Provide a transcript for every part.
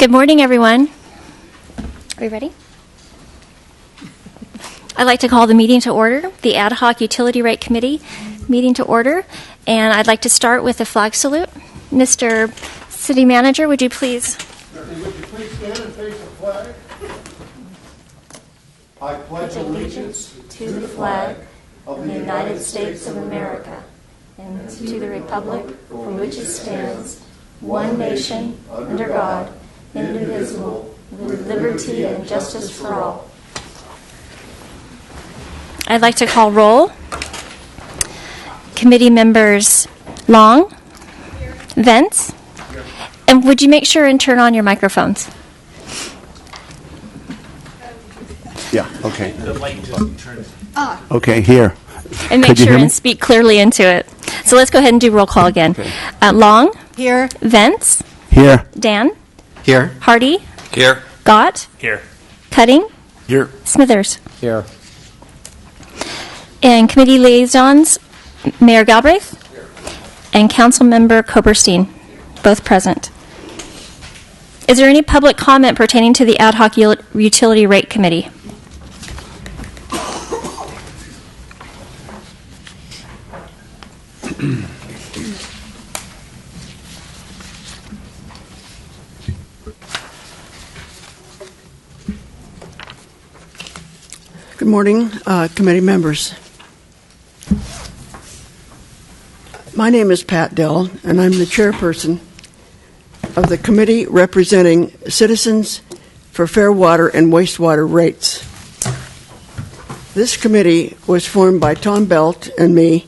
Good morning, everyone. Are you ready? I'd like to call the meeting to order, the Ad Hoc Utility Rate Committee meeting to order, and I'd like to start with a flag salute. Mr. City Manager, would you please? Would you please stand and face the flag? I pledge allegiance to the flag of the United States of America and to the republic for which it stands, one nation, under God, indivisible, with liberty and justice for all. I'd like to call roll. Committee members Long, Vance, and would you make sure and turn on your microphones? Yeah, okay. The light just turns. Okay, here. And make sure and speak clearly into it. So let's go ahead and do roll call again. Okay. Long, Here. Vance, Here. Dan, Here. Hardy, Here. Gott, Here. Cutting, Here. Smithers. Here. And committee liaisons, Mayor Galbraith and Council Member Koberstein, both present. Is there any public comment pertaining to the Ad Hoc Utility Rate Committee? Good morning, committee members. My name is Pat Dell, and I'm the chairperson of the committee representing Citizens for Fair Water and Wastewater Rates. This committee was formed by Tom Belt and me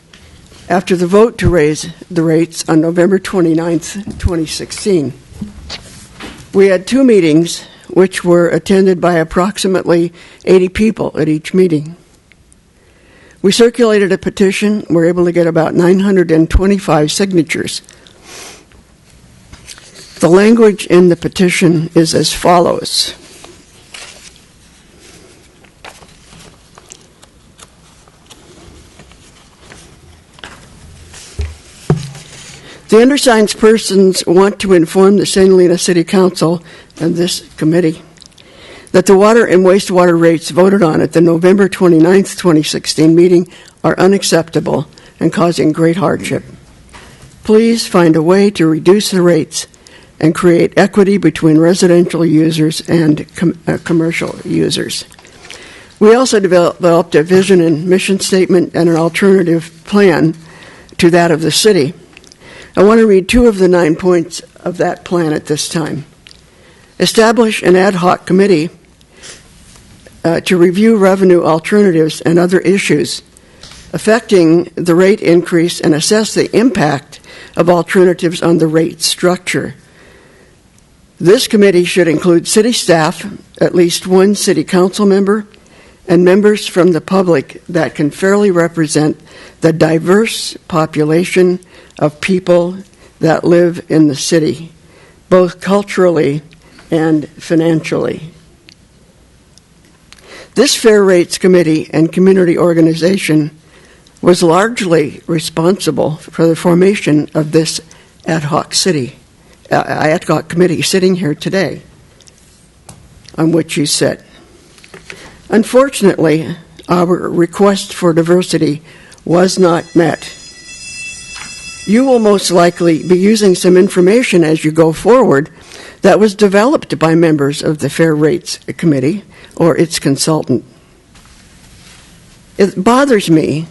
after the vote to raise the rates on November 29th, 2016. We had two meetings, which were attended by approximately 80 people at each meeting. We circulated a petition. We were able to get about 925 signatures. The language in the petition is as follows. The undersigned persons want to inform the St. Helena City Council and this committee that the water and wastewater rates voted on at the November 29th, 2016 meeting are unacceptable and causing great hardship. Please find a way to reduce the rates and create equity between residential users and commercial users. We also developed a vision and mission statement and an alternative plan to that of the city. I want to read two of the 9 points of that plan at this time. Establish an ad hoc committee to review revenue alternatives and other issues affecting the rate increase and assess the impact of alternatives on the rate structure. This committee should include city staff, at least one city council member, and members from the public that can fairly represent the diverse population of people that live in the city, both culturally and financially. This Fair Rates Committee and community organization was largely responsible for the formation of this ad hoc committee sitting here today, on which you sit. Unfortunately, our request for diversity was not met. You will most likely be using some information as you go forward that was developed by members of the Fair Rates Committee or its consultant. It bothers me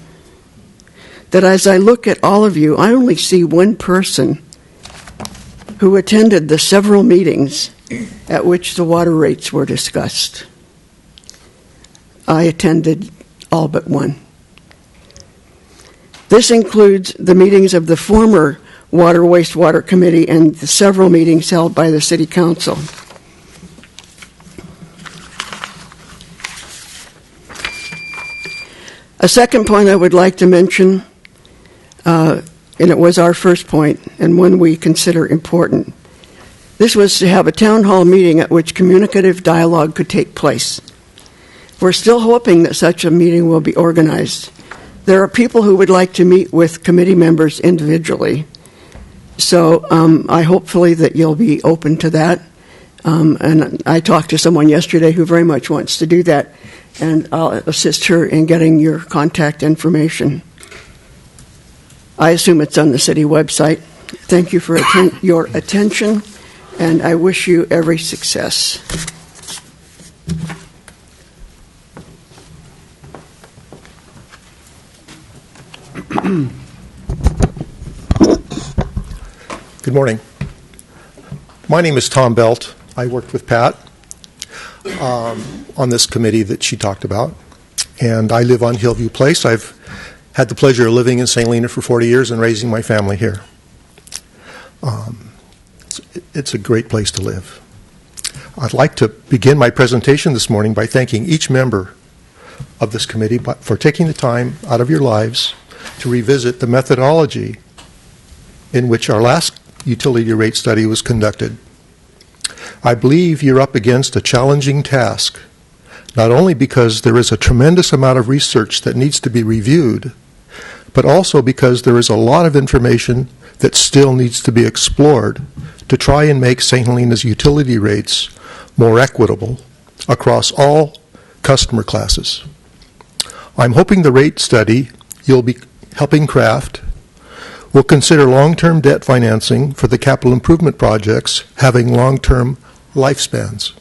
that as I look at all of you, I only see one person who attended the several meetings at which the water rates were discussed. I attended all but one. This includes the meetings of the former Water Wastewater Committee and the several meetings held by the City Council. A second point I would like to mention, and it was our first point and one we consider important. This was to have a town hall meeting at which communicative dialogue could take place. We're still hoping that such a meeting will be organized. There are people who would like to meet with committee members individually, so I hopefully that you'll be open to that. And I talked to someone yesterday who very much wants to do that, and I'll assist her in getting your contact information. I assume it's on the city website. Thank you for your attention, and I wish you every success. Good morning. My name is Tom Belt. I worked with Pat on this committee that she talked about, and I live on Hillview Place. I've had the pleasure of living in St. Helena for 40 years and raising my family here. It's a great place to live. I'd like to begin my presentation this morning by thanking each member of this committee for taking the time out of your lives to revisit the methodology in which our last utility rate study was conducted. I believe you're up against a challenging task, not only because there is a tremendous amount of research that needs to be reviewed, but also because there is a lot of information that still needs to be explored to try and make St. Helena's utility rates more equitable across all customer classes. I'm hoping the rate study you'll be helping craft will consider long-term debt financing for the capital improvement projects having long-term lifespans.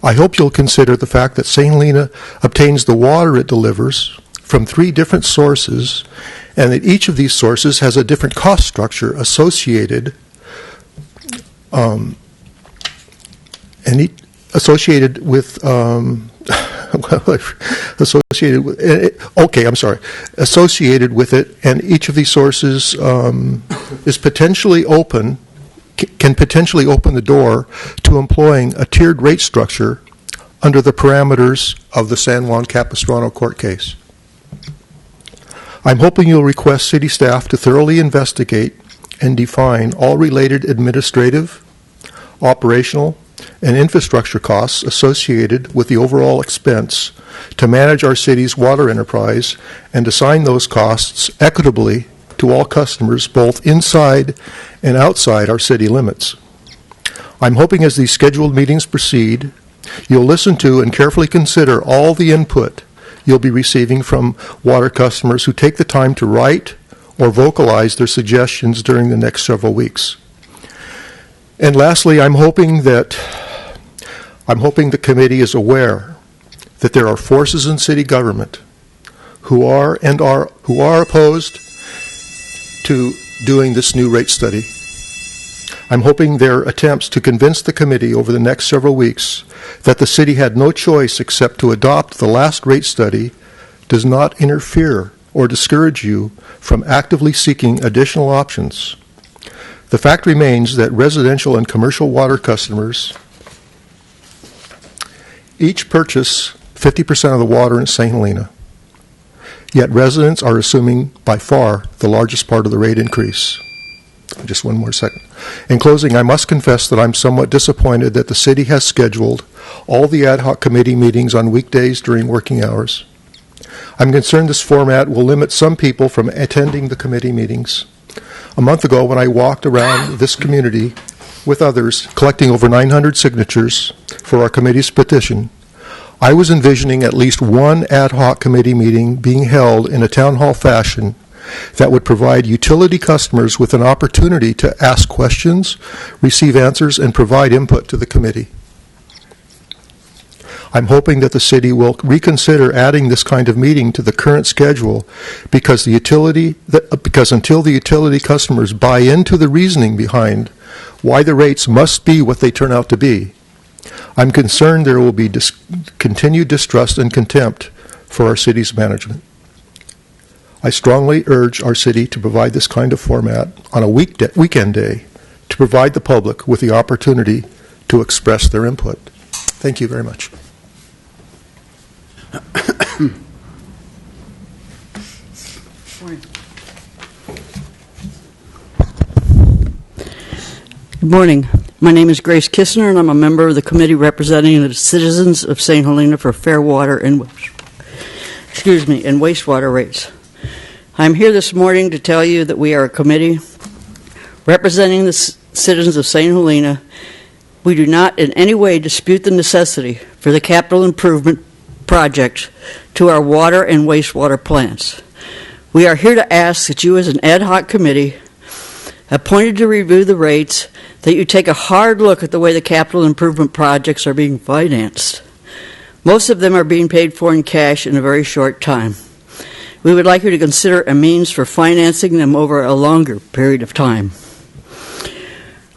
I hope you'll consider the fact that St. Helena obtains the water it delivers from 3 different sources, and that each of these sources has a different cost structure associated associated with associated with it, and each of these sources is potentially open, can potentially open the door to employing a tiered rate structure under the parameters of the San Juan Capistrano court case. I'm hoping you'll request city staff to thoroughly investigate and define all related administrative, operational, and infrastructure costs associated with the overall expense to manage our city's water enterprise, and assign those costs equitably to all customers both inside and outside our city limits. I'm hoping as these scheduled meetings proceed, you'll listen to and carefully consider all the input you'll be receiving from water customers who take the time to write or vocalize their suggestions during the next several weeks. And lastly, I'm hoping the committee is aware that there are forces in city government who are opposed to doing this new rate study. I'm hoping their attempts to convince the committee over the next several weeks that the city had no choice except to adopt the last rate study does not interfere or discourage you from actively seeking additional options. The fact remains that residential and commercial water customers each purchase 50% of the water in St. Helena, yet residents are assuming by far the largest part of the rate increase. Just one more second. In closing, I must confess that I'm somewhat disappointed that the city has scheduled all the ad hoc committee meetings on weekdays during working hours. I'm concerned this format will limit some people from attending the committee meetings. A month ago, when I walked around this community with others collecting over 900 signatures for our committee's petition, I was envisioning at least one ad hoc committee meeting being held in a town hall fashion that would provide utility customers with an opportunity to ask questions, receive answers, and provide input to the committee. I'm hoping that the city will reconsider adding this kind of meeting to the current schedule because until the utility customers buy into the reasoning behind why the rates must be what they turn out to be, I'm concerned there will be continued distrust and contempt for our city's management. I strongly urge our city to provide this kind of format on a weekend day to provide the public with the opportunity to express their input. Thank you very much. Good morning. My name is Grace Kistner, and I'm a member of the committee representing the citizens of St. Helena for fair water and wastewater rates. I'm here this morning to tell you that we are a committee representing the citizens of St. Helena We do not in any way dispute the necessity for the capital improvement project to our water and wastewater plants. We are here to ask that you, as an ad hoc committee appointed to review the rates, that you take a hard look at the way the capital improvement projects are being financed. Most of them are being paid for in cash in a very short time. We would like you to consider a means for financing them over a longer period of time.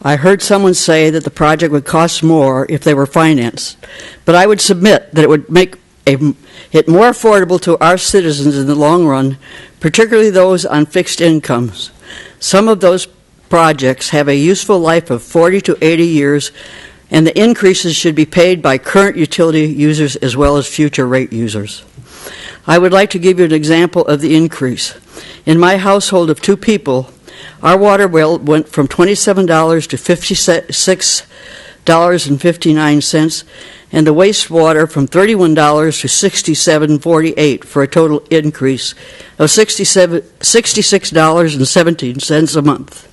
I heard someone say that the project would cost more if they were financed, but I would submit that it would make it more affordable to our citizens in the long run, particularly those on fixed incomes. Some of those projects have a useful life of 40 to 80 years, and the increases should be paid by current utility users as well as future rate users. I would like to give you an example of the increase. In my household of 2 people, our water bill went from $27 to $56.59, and the wastewater from $31 to $67.48, for a total increase of $66.17 a month.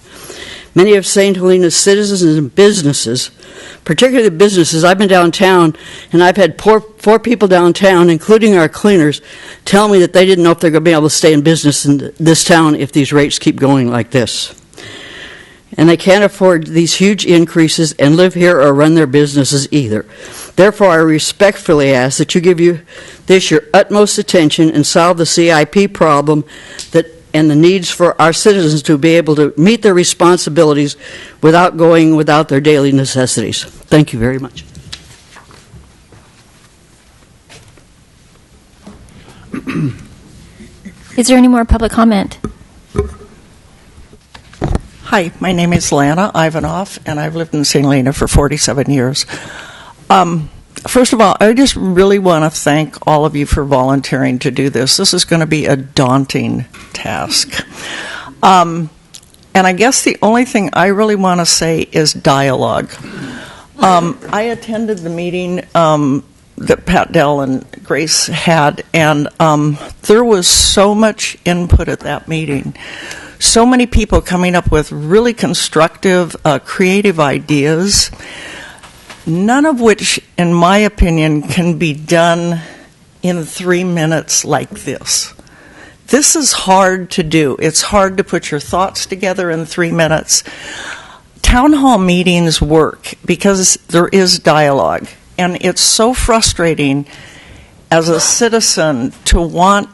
Many of St. Helena's citizens and businesses, particularly businesses, I've been downtown, and I've had 4 people downtown, including our cleaners, tell me that they didn't know if they're going to be able to stay in business in this town if these rates keep going like this. And they can't afford these huge increases and live here or run their businesses either. Therefore, I respectfully ask that you give this your utmost attention and solve the CIP problem and the needs for our citizens to be able to meet their responsibilities without going without their daily necessities. Thank you very much. Is there any more public comment? Hi, my name is Lana Ivanoff, and I've lived in St. Helena for 47 years. First of all, I just really want to thank all of you for volunteering to do this. This is going to be a daunting task. And I guess the only thing I really want to say is dialogue. I attended the meeting that Pat Dell and Grace had, and there was so much input at that meeting. So many people coming up with really constructive, creative ideas, none of which, in my opinion, can be done in 3 minutes like this. This is hard to do. It's hard to put your thoughts together in 3 minutes. Town hall meetings work because there is dialogue, and it's so frustrating as a citizen to want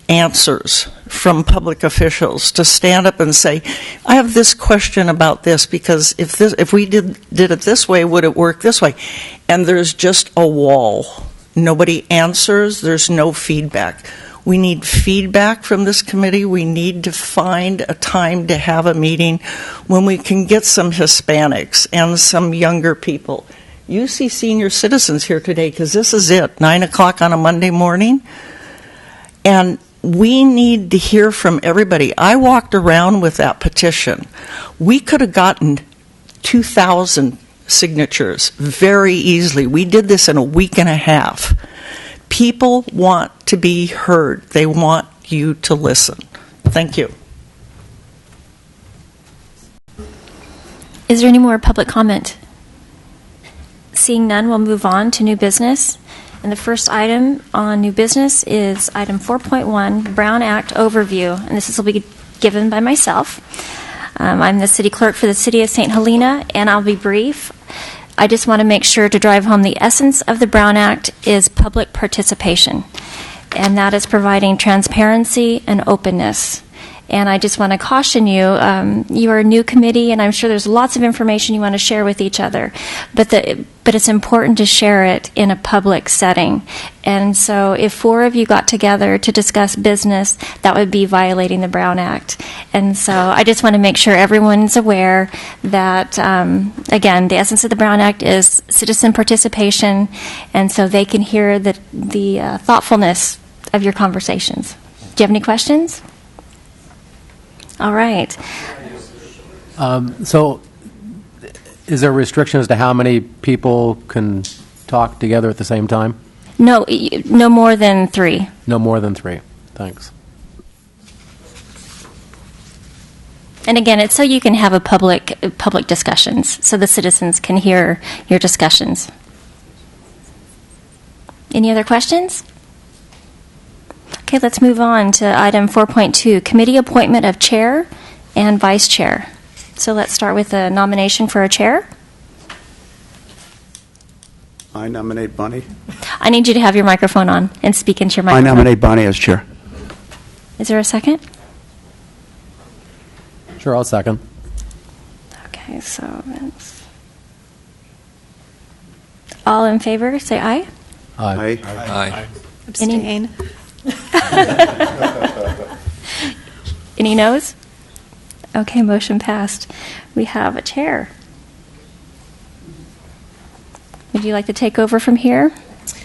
answers from public officials, to stand up and say, I have this question about this, because if we did it this way, would it work this way? And there's just a wall. Nobody answers. There's no feedback. We need feedback from this committee. We need to find a time to have a meeting when we can get some Hispanics and some younger people. You see senior citizens here today, because this is it, 9 o'clock on a Monday morning. And we need to hear from everybody. I walked around with that petition. We could have gotten 2,000 signatures very easily. We did this in a week and a half. People want to be heard. They want you to listen. Thank you. Is there any more public comment? Seeing none, we'll move on to new business. And the first item on new business is item 4.1, Brown Act Overview. And this will be given by myself. I'm the city clerk for the city of St. Helena, and I'll be brief. I just want to make sure to drive home the essence of the Brown Act is public participation. And that is providing transparency and openness. And I just want to caution you, you are a new committee, and I'm sure there's lots of information you want to share with each other. But it's important to share it in a public setting. And so if 4 of you got together to discuss business, that would be violating the Brown Act. And so I just want to make sure everyone's aware that, again, the essence of the Brown Act is citizen participation, and so they can hear the thoughtfulness of your conversations. Do you have any questions? All right. So is there a restriction as to how many people can talk together at the same time? No more than 3. No more than 3. Thanks. And again, it's so you can have a public discussions, so the citizens can hear your discussions. Any other questions? Okay, let's move on to item 4.2, committee appointment of chair and vice chair. So let's start with a nomination for a chair. I nominate Bonnie. I need you to have your microphone on and speak into your I microphone. nominate Bonnie as chair. Is there a second? Sure, I'll second. Okay, so it's all in favor, say aye. Aye. Aye. Abstain. Any noes? Okay, motion passed. We have a chair. Would you like to take over from here,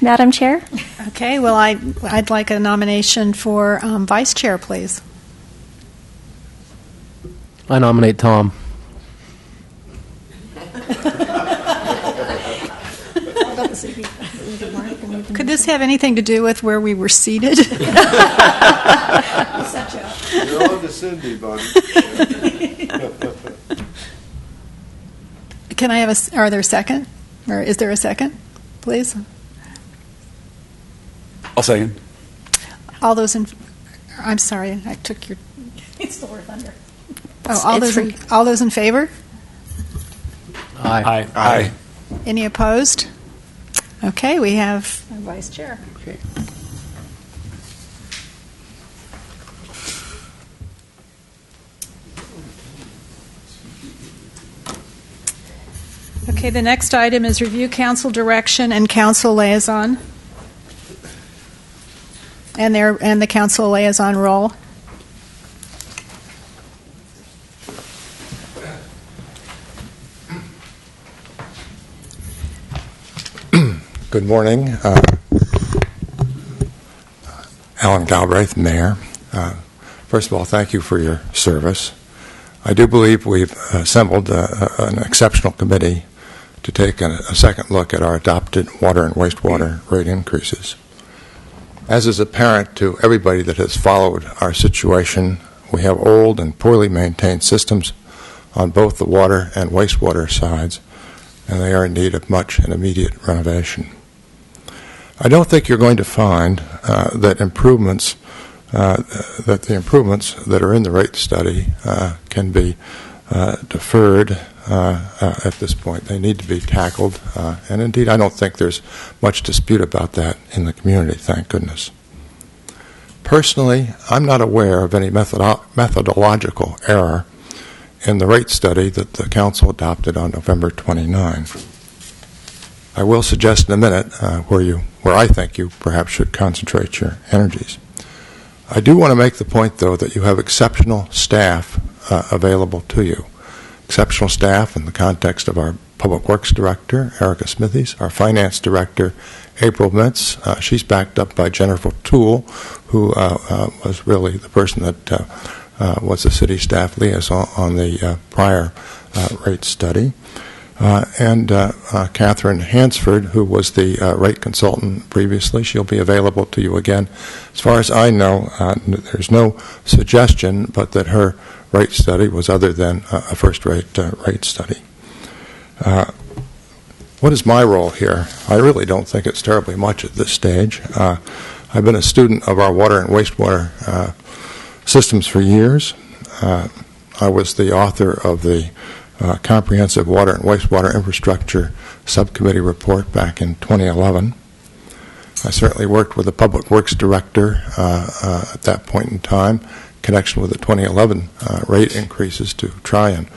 Madam Chair? Okay, well, I'd like a nomination for vice chair, please. I nominate Tom. Could this have anything to do with where we were seated? You're on to Cindy, Bonnie. Can I have are there a second? Or is there a second, please? I'll second. All those in, I'm sorry, I took your. It's the word thunder. Oh, all those in favor? Aye. Aye. Any opposed? Okay, we have a vice chair. Okay. Okay, the next item is review council direction and council liaison, and the council liaison role. Good morning. Alan Galbraith, Mayor. First of all, thank you for your service. I do believe we've assembled an exceptional committee to take a second look at our adopted water and wastewater rate increases. As is apparent to everybody that has followed our situation, we have old and poorly maintained systems on both the water and wastewater sides, and they are in need of much and immediate renovation. I don't think you're going to find that the improvements that are in the rate study can be deferred at this point. They need to be tackled, and indeed I don't think there's much dispute about that in the community, thank goodness. Personally, I'm not aware of any methodological error in the rate study that the Council adopted on November 29. I will suggest in a minute where I think you perhaps should concentrate your energies. I do want to make the point, though, that you have exceptional staff available to you. Exceptional staff in the context of our Public Works Director, Erica Smithies, our Finance Director, April Mintz. She's backed up by Jennifer Toole, who was really the person that was the city staff liaison on the prior rate study. And Catherine Hansford, who was the rate consultant previously. She'll be available to you again. As far as I know, there's no suggestion but that her rate study was other than a first-rate rate study. What is my role here? I really don't think it's terribly much at this stage. I've been a student of our water and wastewater systems for years. I was the author of the Comprehensive Water and Wastewater Infrastructure Subcommittee report back in 2011. I certainly worked with the Public Works Director at that point in time in connection with the 2011 rate increases to try and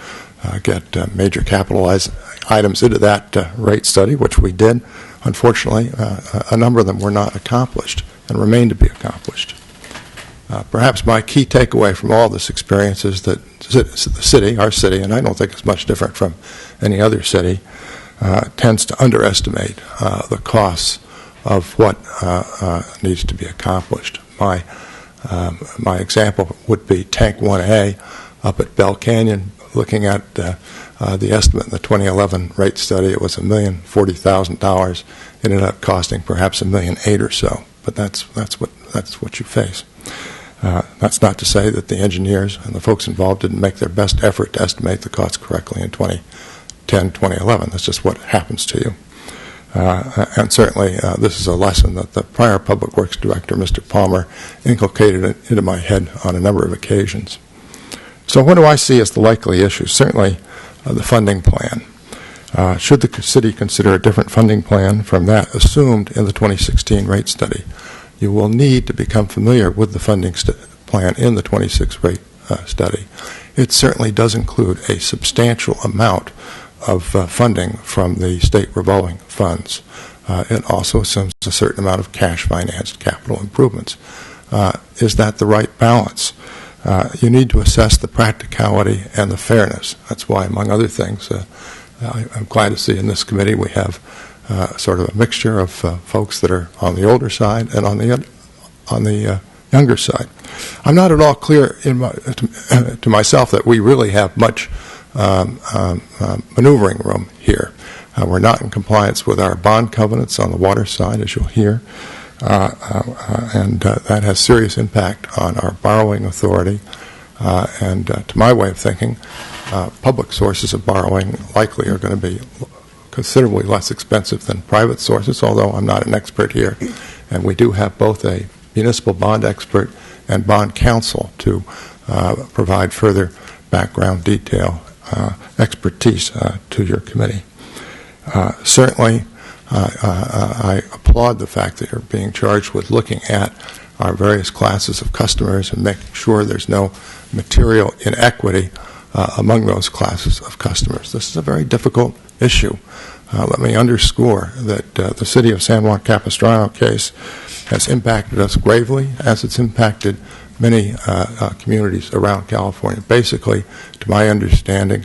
get major capitalized items into that rate study, which we did. Unfortunately, a number of them were not accomplished and remain to be accomplished. Perhaps my key takeaway from all this experience is that the city, our city, and I don't think it's much different from any other city, tends to underestimate the costs of what needs to be accomplished. My example would be Tank 1A up at Bell Canyon. Looking at the estimate in the 2011 rate study, it was $1,040,000. It ended up costing perhaps $1,800,000 or so. But that's what you face. That's not to say that the engineers and the folks involved didn't make their best effort to estimate the costs correctly in 2010, 2011. That's just what happens to you. And certainly this is a lesson that the prior Public Works Director, Mr. Palmer, inculcated into my head on a number of occasions. So what do I see as the likely issues? Certainly the funding plan. Should the city consider a different funding plan from that assumed in the 2016 rate study? You will need to become familiar with the funding plan in the 26 rate study. It certainly does include a substantial amount of funding from the state revolving funds. It also assumes a certain amount of cash-financed capital improvements. Is that the right balance? You need to assess the practicality and the fairness. That's why, among other things, I'm glad to see in this committee we have sort of a mixture of folks that are on the older side and on the younger side. I'm not at all clear to myself that we really have much maneuvering room here. We're not in compliance with our bond covenants on the water side, as you'll hear, and that has serious impact on our borrowing authority. And to my way of thinking, public sources of borrowing likely are going to be considerably less expensive than private sources, although I'm not an expert here. And we do have both a municipal bond expert and bond counsel to provide further background detail, expertise to your committee. Certainly, I applaud the fact that you're being charged with looking at our various classes of customers and making sure there's no material inequity among those classes of customers. This is a very difficult issue. Let me underscore that the City of San Juan Capistrano case has impacted us gravely, as it's impacted many communities around California. Basically, to my understanding,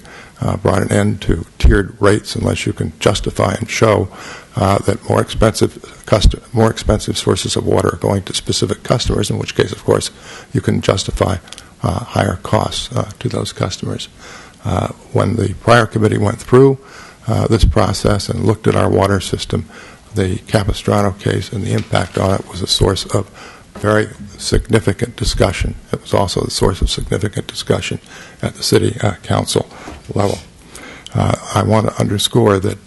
brought an end to tiered rates unless you can justify and show that more expensive sources of water are going to specific customers, in which case, of course, you can justify higher costs to those customers. When the prior committee went through this process and looked at our water system, the Capistrano case and the impact on it was a source of very significant discussion. It was also the source of significant discussion at the City Council level. I want to underscore that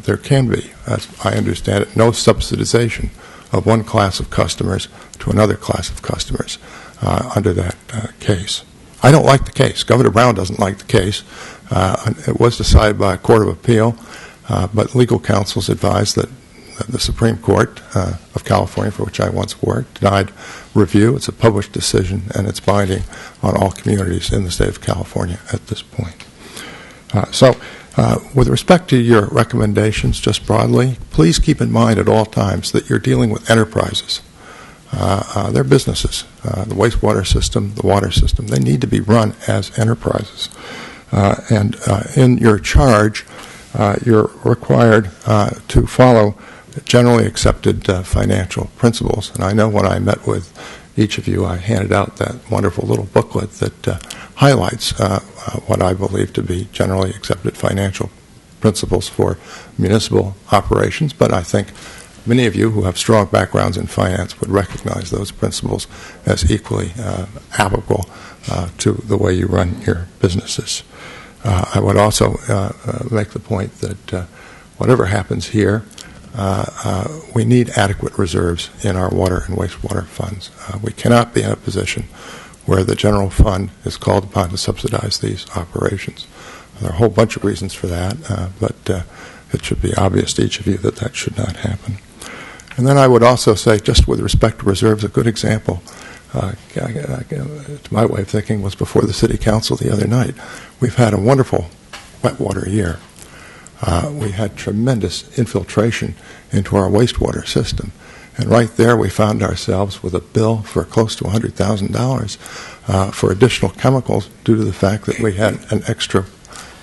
there can be, as I understand it, no subsidization of one class of customers to another class of customers under that case. I don't like the case. Governor Brown doesn't like the case. It was decided by a court of appeal, but legal counsels advised that the Supreme Court of California, for which I once worked, denied review. It's a published decision, and it's binding on all communities in the state of California at this point. So with respect to your recommendations, just broadly, please keep in mind at all times that you're dealing with enterprises. They're businesses. The wastewater system, the water system, they need to be run as enterprises. And in your charge, you're required to follow generally accepted financial principles. And I know when I met with each of you, I handed out that wonderful little booklet that highlights what I believe to be generally accepted financial principles for municipal operations. But I think many of you who have strong backgrounds in finance would recognize those principles as equally applicable to the way you run your businesses. I would also make the point that whatever happens here, we need adequate reserves in our water and wastewater funds. We cannot be in a position where the general fund is called upon to subsidize these operations. There are a whole bunch of reasons for that, but it should be obvious to each of you that that should not happen. And then I would also say, just with respect to reserves, a good example, to my way of thinking, was before the City Council the other night. We've had a wonderful wet water year. We had tremendous infiltration into our wastewater system. And right there we found ourselves with a bill for close to $100,000 for additional chemicals due to the fact that we had an extra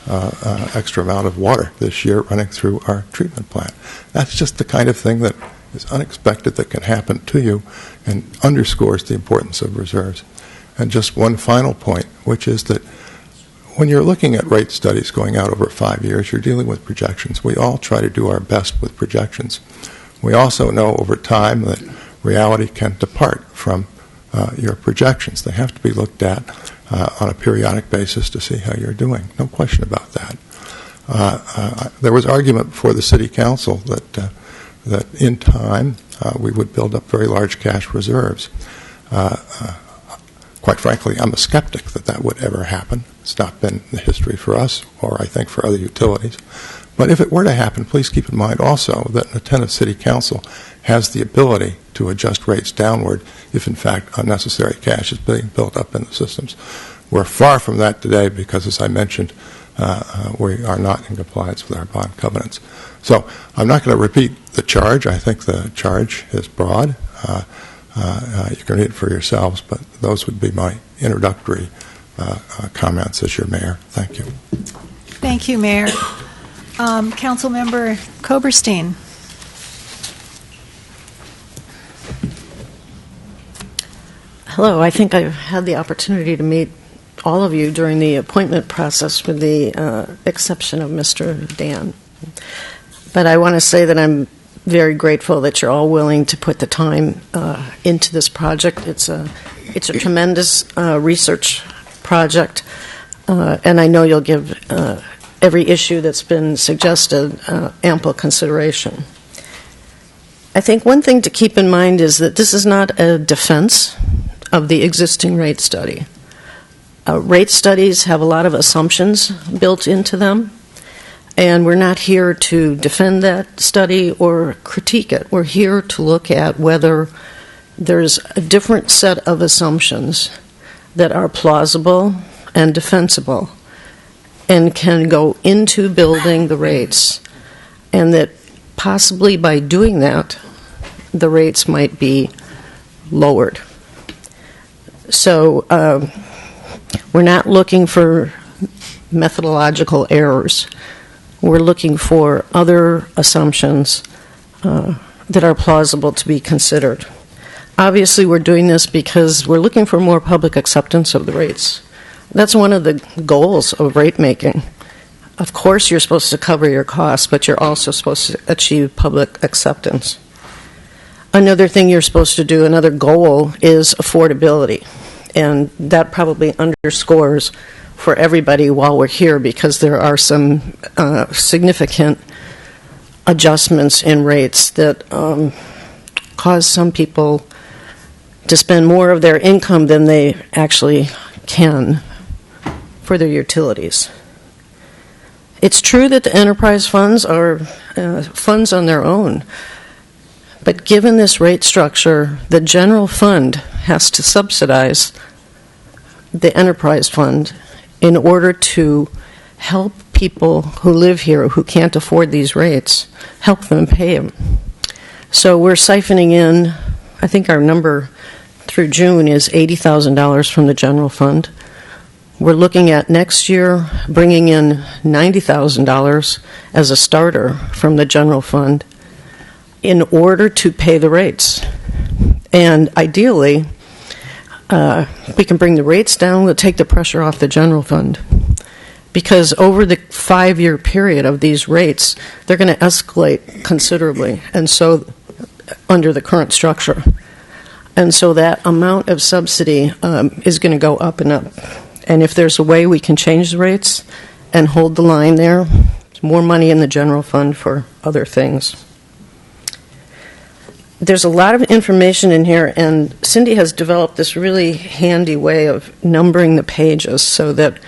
amount of water this year running through our treatment plant. That's just the kind of thing that is unexpected that can happen to you and underscores the importance of reserves. And just one final point, which is that when you're looking at rate studies going out over 5 years, you're dealing with projections. We all try to do our best with projections. We also know over time that reality can depart from your projections. They have to be looked at on a periodic basis to see how you're doing. No question about that. There was argument before the City Council that in time we would build up very large cash reserves. Quite frankly, I'm a skeptic that would ever happen. It's not been the history for us, or I think for other utilities. But if it were to happen, please keep in mind also that an attentive City Council has the ability to adjust rates downward if, in fact, unnecessary cash is being built up in the systems. We're far from that today because, as I mentioned, we are not in compliance with our bond covenants. So I'm not going to repeat the charge. I think the charge is broad. You can read it for yourselves, but those would be my introductory comments as your mayor. Thank you. Thank you, Mayor. Councilmember Koberstein. Hello. I think I've had the opportunity to meet all of you during the appointment process with the exception of Mr. Dan. But I want to say that I'm very grateful that you're all willing to put the time into this project. It's a tremendous research project, and I know you'll give every issue that's been suggested ample consideration. I think one thing to keep in mind is that this is not a defense of the existing rate study. Rate studies have a lot of assumptions built into them, and we're not here to defend that study or critique it. We're here to look at whether there's a different set of assumptions that are plausible and defensible and can go into building the rates, and that possibly by doing that, the rates might be lowered. So we're not looking for methodological errors. We're looking for other assumptions that are plausible to be considered. Obviously, we're doing this because we're looking for more public acceptance of the rates. That's one of the goals of rate making. Of course, you're supposed to cover your costs, but you're also supposed to achieve public acceptance. Another thing you're supposed to do, another goal, is affordability. And that probably underscores for everybody while we're here, because there are some significant adjustments in rates that cause some people to spend more of their income than they actually can for their utilities. It's true that the enterprise funds are funds on their own, but given this rate structure, the general fund has to subsidize the enterprise fund in order to help people who live here who can't afford these rates, help them pay them. So we're siphoning in, I think our number through June is $80,000 from the general fund. We're looking at next year bringing in $90,000 as a starter from the general fund in order to pay the rates. And ideally, we can bring the rates down, we'll take the pressure off the general fund. Because over the 5-year period of these rates, they're going to escalate considerably, and so under the current structure. And so that amount of subsidy is going to go up and up. And if there's a way we can change the rates and hold the line there, there's more money in the general fund for other things. There's a lot of information in here, and Cindy has developed this really handy way of numbering the pages so that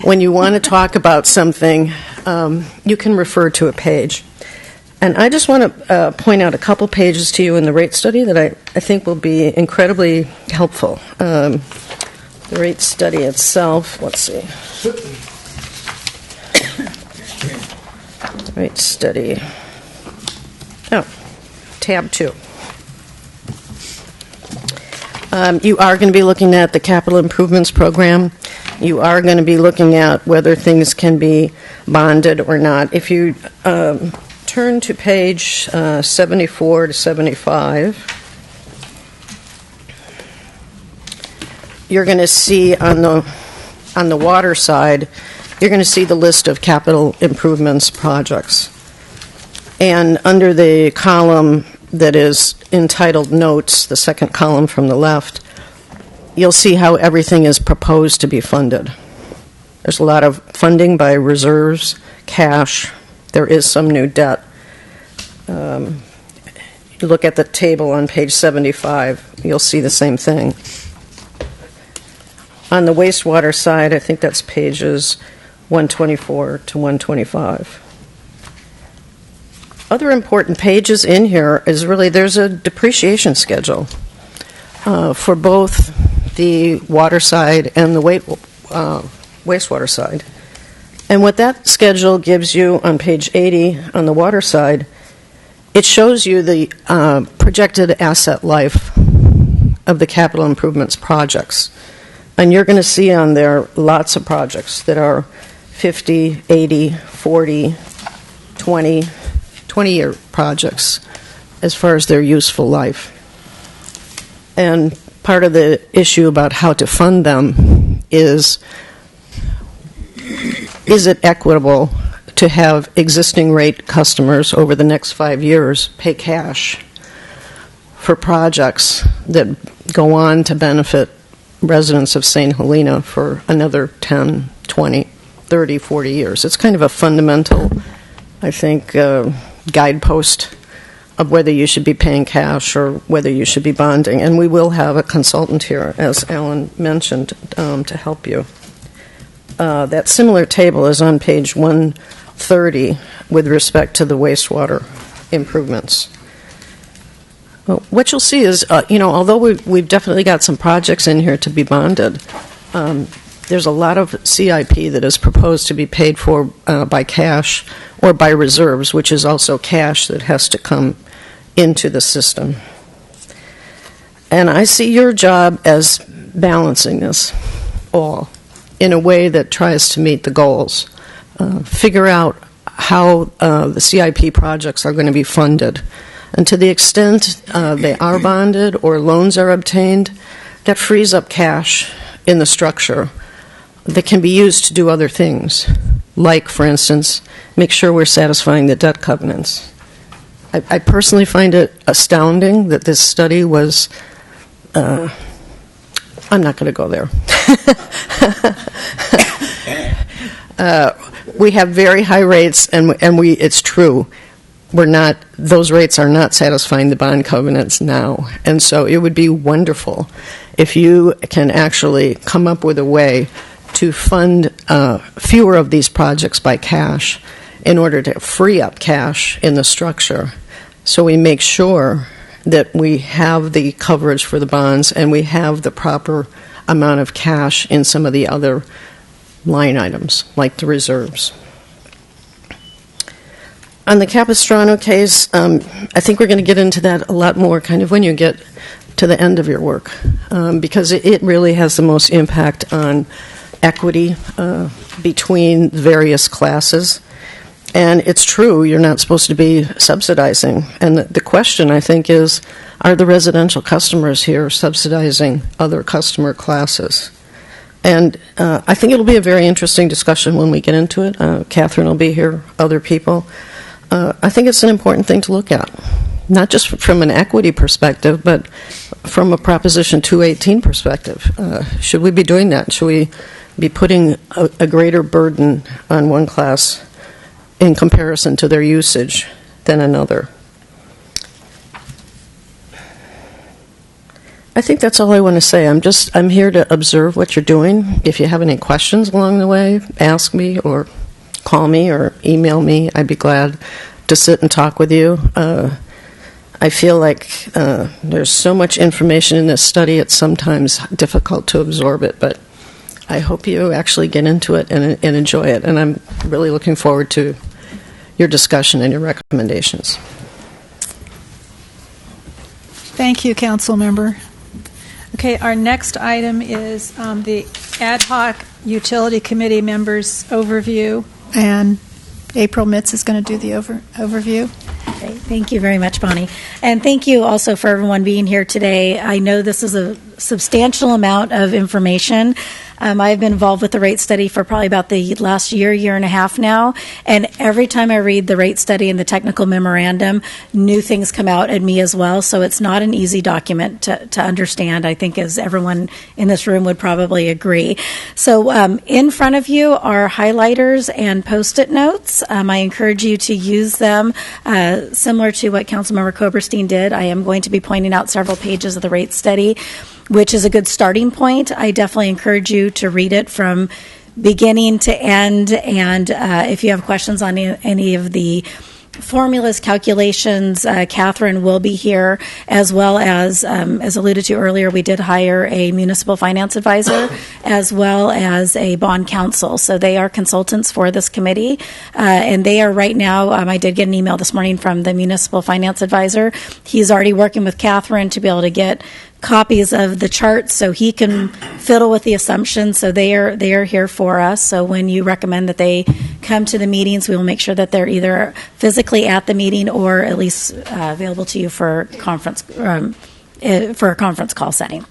when you want to talk about something, you can refer to a page. And I just want to point out a couple pages to you in the rate study that I think will be incredibly helpful. The rate study itself, let's see. Rate study. Oh, tab 2. You are going to be looking at the capital improvements program. You are going to be looking at whether things can be bonded or not. If you turn to page 74 to 75, you're going to see on the water side, you're going to see the list of capital improvements projects. And under the column that is entitled Notes, the second column from the left, you'll see how everything is proposed to be funded. There's a lot of funding by reserves, cash. There is some new debt. You look at the table on page 75, you'll see the same thing. On the wastewater side, I think that's pages 124 to 125. Other important pages in here is really there's a depreciation schedule for both the water side and the wastewater side. And what that schedule gives you on page 80 on the water side, it shows you the projected asset life of the capital improvements projects. And you're going to see on there lots of projects that are 50, 80, 40, 20-year projects as far as their useful life. And part of the issue about how to fund them is it equitable to have existing rate customers over the next 5 years pay cash for projects that go on to benefit residents of St. Helena for another 10, 20, 30, 40 years. It's kind of a fundamental, I think, guidepost of whether you should be paying cash or whether you should be bonding. And we will have a consultant here, as Alan mentioned, to help you. That similar table is on page 130 with respect to the wastewater improvements. Well, what you'll see is, although we've definitely got some projects in here to be bonded, there's a lot of CIP that is proposed to be paid for by cash or by reserves, which is also cash that has to come into the system. And I see your job as balancing this all in a way that tries to meet the goals. Figure out how the CIP projects are going to be funded. And to the extent they are bonded or loans are obtained, that frees up cash in the structure that can be used to do other things, like, for instance, make sure we're satisfying the debt covenants. I personally find it astounding that this study was, I'm not going to go there. We have very high rates, and it's true. Those rates are not satisfying the bond covenants now. And so it would be wonderful if you can actually come up with a way to fund fewer of these projects by cash in order to free up cash in the structure, so we make sure that we have the coverage for the bonds and we have the proper amount of cash in some of the other line items, like the reserves. On the Capistrano case, I think we're going to get into that a lot more kind of when you get to the end of your work, because it really has the most impact on equity between various classes. And it's true, you're not supposed to be subsidizing. And the question, I think, is, are the residential customers here subsidizing other customer classes? And I think it'll be a very interesting discussion when we get into it. Catherine will be here, other people. I think it's an important thing to look at, not just from an equity perspective, but from a Proposition 218 perspective. Should we be doing that? Should we be putting a greater burden on one class in comparison to their usage than another? I think that's all I want to say. I'm here to observe what you're doing. If you have any questions along the way, ask me or call me or email me. I'd be glad to sit and talk with you. I feel like there's so much information in this study, it's sometimes difficult to absorb it, but I hope you actually get into it and enjoy it. And I'm really looking forward to your discussion and your recommendations. Thank you, Council Member. Okay, our next item is the Ad Hoc Utility Committee members' overview, and April Mitz is going to do the overview. Okay, thank you very much, Bonnie. And thank you also for everyone being here today. I know this is a substantial amount of information. I've been involved with the rate study for probably about the last year and a half now, and every time I read the rate study and the technical memorandum, new things come out at me as well, so it's not an easy document to understand, I think, as everyone in this room would probably agree. So in front of you are highlighters and Post-it notes. I encourage you to use them similar to what Councilmember Koberstein did. I am going to be pointing out several pages of the rate study, which is a good starting point. I definitely encourage you to read it from beginning to end, and if you have questions on any of the formulas, calculations, Catherine will be here, as well as alluded to earlier, we did hire a municipal finance advisor as well as a bond counsel. So they are consultants for this committee, and they are right now, I did get an email this morning from the municipal finance advisor. He's already working with Catherine to be able to get copies of the charts so he can fiddle with the assumptions. So they are here for us. So when you recommend that they come to the meetings, we will make sure that they're either physically at the meeting or at least available to you for a conference call setting.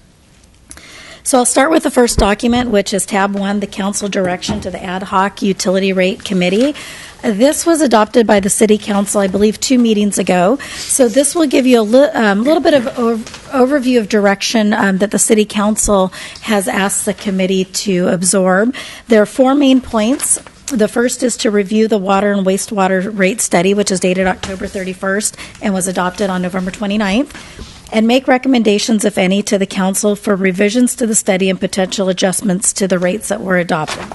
So I'll start with the first document, which is tab 1, the council direction to the Ad Hoc Utility Rate Committee. This was adopted by the City Council, I believe, 2 meetings ago. So this will give you a little bit of overview of direction that the City Council has asked the committee to absorb. There are 4 main points. The first is to review the water and wastewater rate study, which is dated October 31st and was adopted on November 29th. And make recommendations, if any, to the council for revisions to the study and potential adjustments to the rates that were adopted.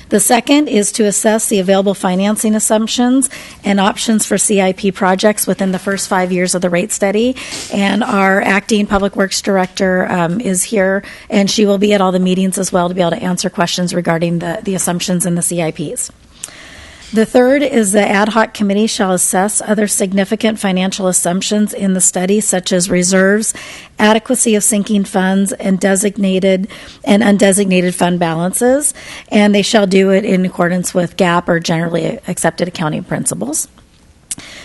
The second is to assess the available financing assumptions and options for CIP projects within the first 5 years of the rate study. And our acting Public Works Director is here, and she will be at all the meetings as well to be able to answer questions regarding the assumptions in the CIPs. The third is the ad hoc committee shall assess other significant financial assumptions in the study, such as reserves, adequacy of sinking funds, and designated and undesignated fund balances, and they shall do it in accordance with GAAP or generally accepted accounting principles.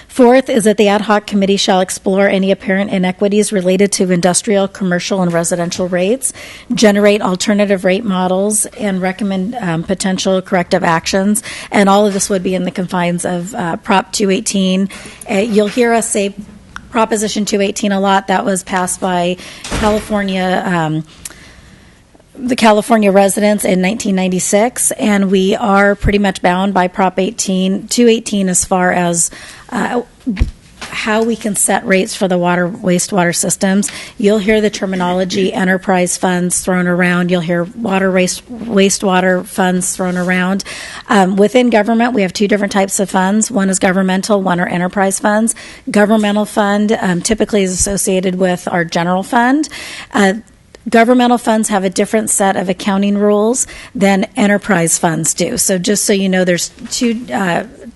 Fourth is that the ad hoc committee shall explore any apparent inequities related to industrial, commercial, and residential rates, generate alternative rate models, and recommend potential corrective actions. And all of this would be in the confines of Prop 218. You'll hear us say Proposition 218 a lot. That was passed by California. The California residents in 1996, and we are pretty much bound by Prop 218 as far as how we can set rates for the water, wastewater systems. You'll hear the terminology enterprise funds thrown around. You'll hear water, wastewater funds thrown around. Within government, we have 2 different types of funds. One is governmental, one are enterprise funds. Governmental fund typically is associated with our general fund. Governmental funds have a different set of accounting rules than enterprise funds do. So just so you know, there's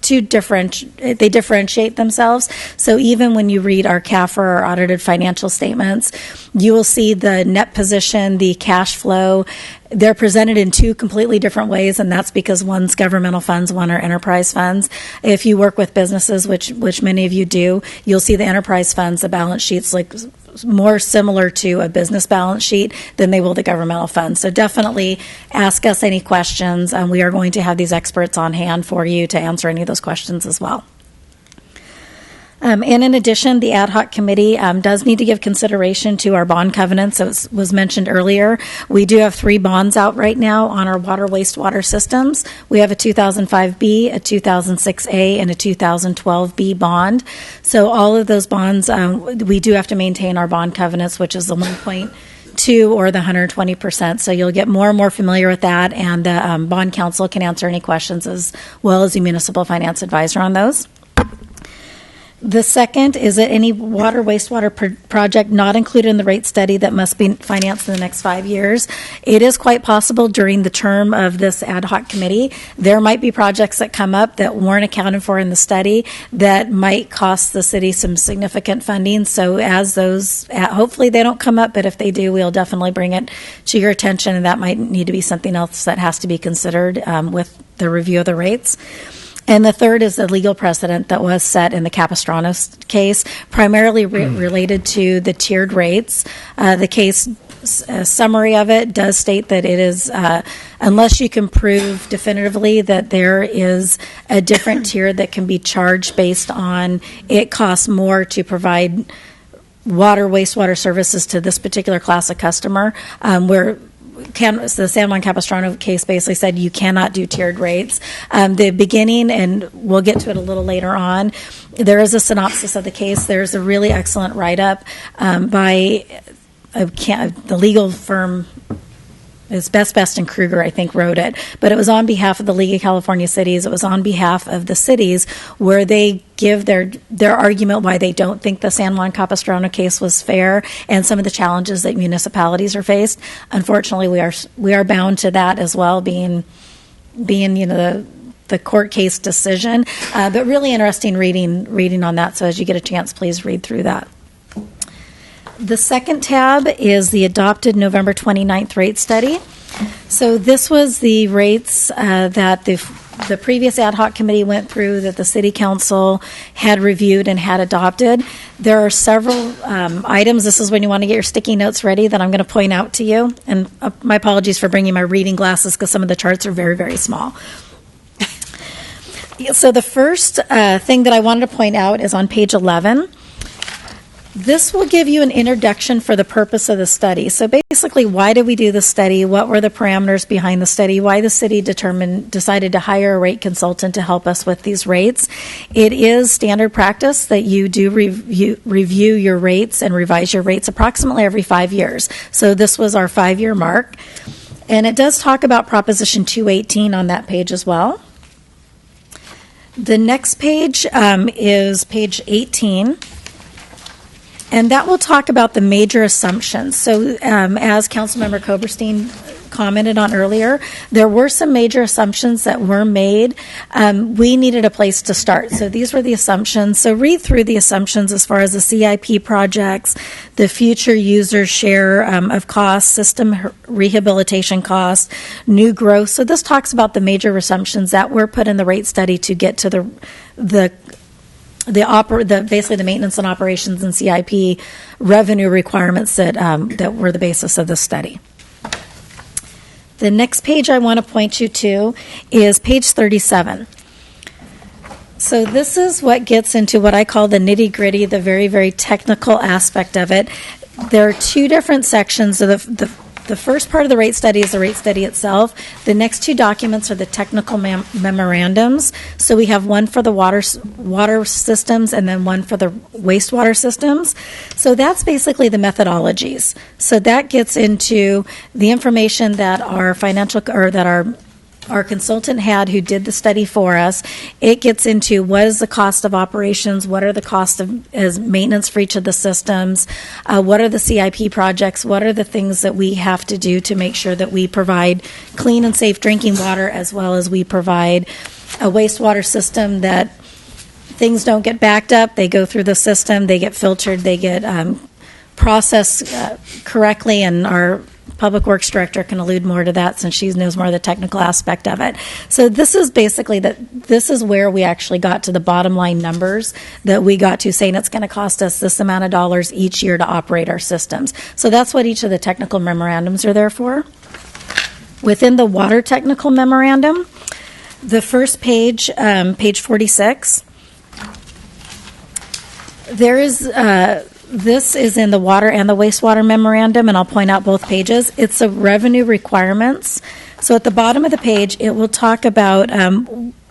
they differentiate themselves. So even when you read our CAFR, our audited financial statements, you will see the net position, the cash flow. They're presented in 2 completely different ways, and that's because one's governmental funds, one are enterprise funds. If you work with businesses, which many of you do, you'll see the enterprise funds, the balance sheets like more similar to a business balance sheet than they will the governmental funds. So definitely ask us any questions. We are going to have these experts on hand for you to answer any of those questions as well. And in addition, the ad hoc committee does need to give consideration to our bond covenants. It was mentioned earlier. We do have 3 bonds out right now on our water, wastewater systems. We have a 2005B, a 2006A, and a 2012B bond. So all of those bonds, we do have to maintain our bond covenants, which is the 1.2 or the 120%. So you'll get more and more familiar with that, and the bond counsel can answer any questions as well as the municipal finance advisor on those. The second is that any water, wastewater project not included in the rate study that must be financed in the next 5 years. It is quite possible during the term of this ad hoc committee, there might be projects that come up that weren't accounted for in the study that might cost the city some significant funding. So as those, hopefully they don't come up, but if they do, we'll definitely bring it to your attention, and that might need to be something else that has to be considered with the review of the rates. And the third is the legal precedent that was set in the Capistrano case, primarily related to the tiered rates. The case summary of it does state that it is, unless you can prove definitively that there is a different tier that can be charged based on it costs more to provide wastewater services to this particular class of customer, where the San Juan Capistrano case basically said you cannot do tiered rates. The beginning, and we'll get to it a little later on, there is a synopsis of the case. There's a really excellent write-up by the legal firm. It's Best and Kruger, I think, wrote it. But it was on behalf of the League of California Cities. It was on behalf of the cities where they give their argument why they don't think the San Juan Capistrano case was fair and some of the challenges that municipalities are faced. Unfortunately, we are bound to that as well, being the court case decision. But really interesting reading on that. So as you get a chance, please read through that. The second tab is the adopted November 29th rate study. So this was the rates that the previous ad hoc committee went through, that the city council had reviewed and had adopted. There are several items. This is when you want to get your sticky notes ready that I'm going to point out to you. And my apologies for bringing my reading glasses because some of the charts are very, very small. So the first thing that I wanted to point out is on page 11. This will give you an introduction for the purpose of the study. So basically, why did we do the study? What were the parameters behind the study? Why the city decided to hire a rate consultant to help us with these rates? It is standard practice that you do review your rates and revise your rates approximately every 5 years. So this was our 5-year mark. And it does talk about Proposition 218 on that page as well. The next page is page 18. And that will talk about the major assumptions. So as Councilmember Koberstein commented on earlier, there were some major assumptions that were made. We needed a place to start. So these were the assumptions. So read through the assumptions as far as the CIP projects, the future user share of costs, system rehabilitation costs, new growth. So this talks about the major assumptions that were put in the rate study to get to basically the maintenance and operations and CIP revenue requirements that were the basis of the study. The next page I want to point you to is page 37. So this is what gets into what I call the nitty-gritty, the very, very technical aspect of it. There are two different sections. The first part of the rate study is the rate study itself. The next two documents are the technical memorandums. So we have one for the water systems and then one for the wastewater systems. So that's basically the methodologies. So that gets into the information that our consultant had who did the study for us. It gets into what is the cost of operations, what are the costs as maintenance for each of the systems, what are the CIP projects, what are the things that we have to do to make sure that we provide clean and safe drinking water, as well as we provide a wastewater system that things don't get backed up, they go through the system, they get filtered, they get processed correctly, and our Public Works Director can allude more to that since she knows more of the technical aspect of it. So this is basically this is where we actually got to the bottom line numbers that we got to, saying it's going to cost us this amount of dollars each year to operate our systems. So that's what each of the technical memorandums are there for. Within the water technical memorandum, the first page, page 46, there is this is in the water and the wastewater memorandum, and I'll point out both pages. It's the revenue requirements. So at the bottom of the page, it will talk about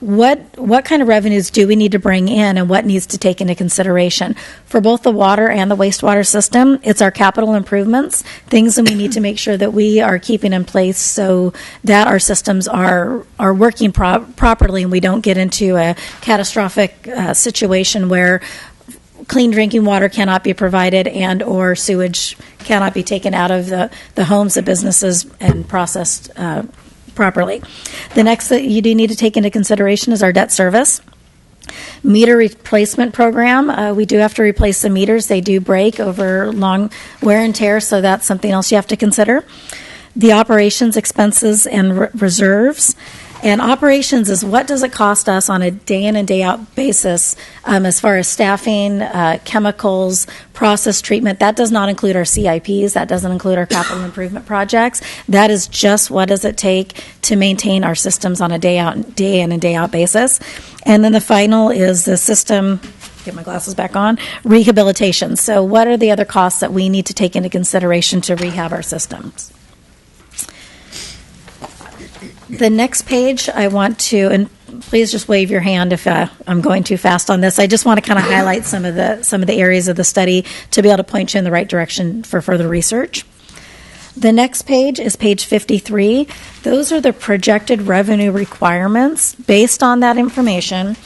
what kind of revenues do we need to bring in and what needs to take into consideration. For both the water and the wastewater system, it's our capital improvements, things that we need to make sure that we are keeping in place so that our systems are working properly and we don't get into a catastrophic situation where clean drinking water cannot be provided and or sewage cannot be taken out of the homes, the businesses, and processed properly. The next that you do need to take into consideration is our debt service. Meter replacement program. We do have to replace the meters. They do break over long wear and tear, so that's something else you have to consider. The operations expenses and reserves. And operations is what does it cost us on a day in and day out basis as far as staffing, chemicals, process treatment. That does not include our CIPs. That doesn't include our capital improvement projects. That is just what does it take to maintain our systems on a day in and day out basis. And then the final is the system, get my glasses back on, rehabilitation. So what are the other costs that we need to take into consideration to rehab our systems? The next page I want to, and please just wave your hand if I'm going too fast on this. I just want to kind of highlight some of the areas of the study to be able to point you in the right direction for further research. The next page is page 53. Those are the projected revenue requirements based on that information.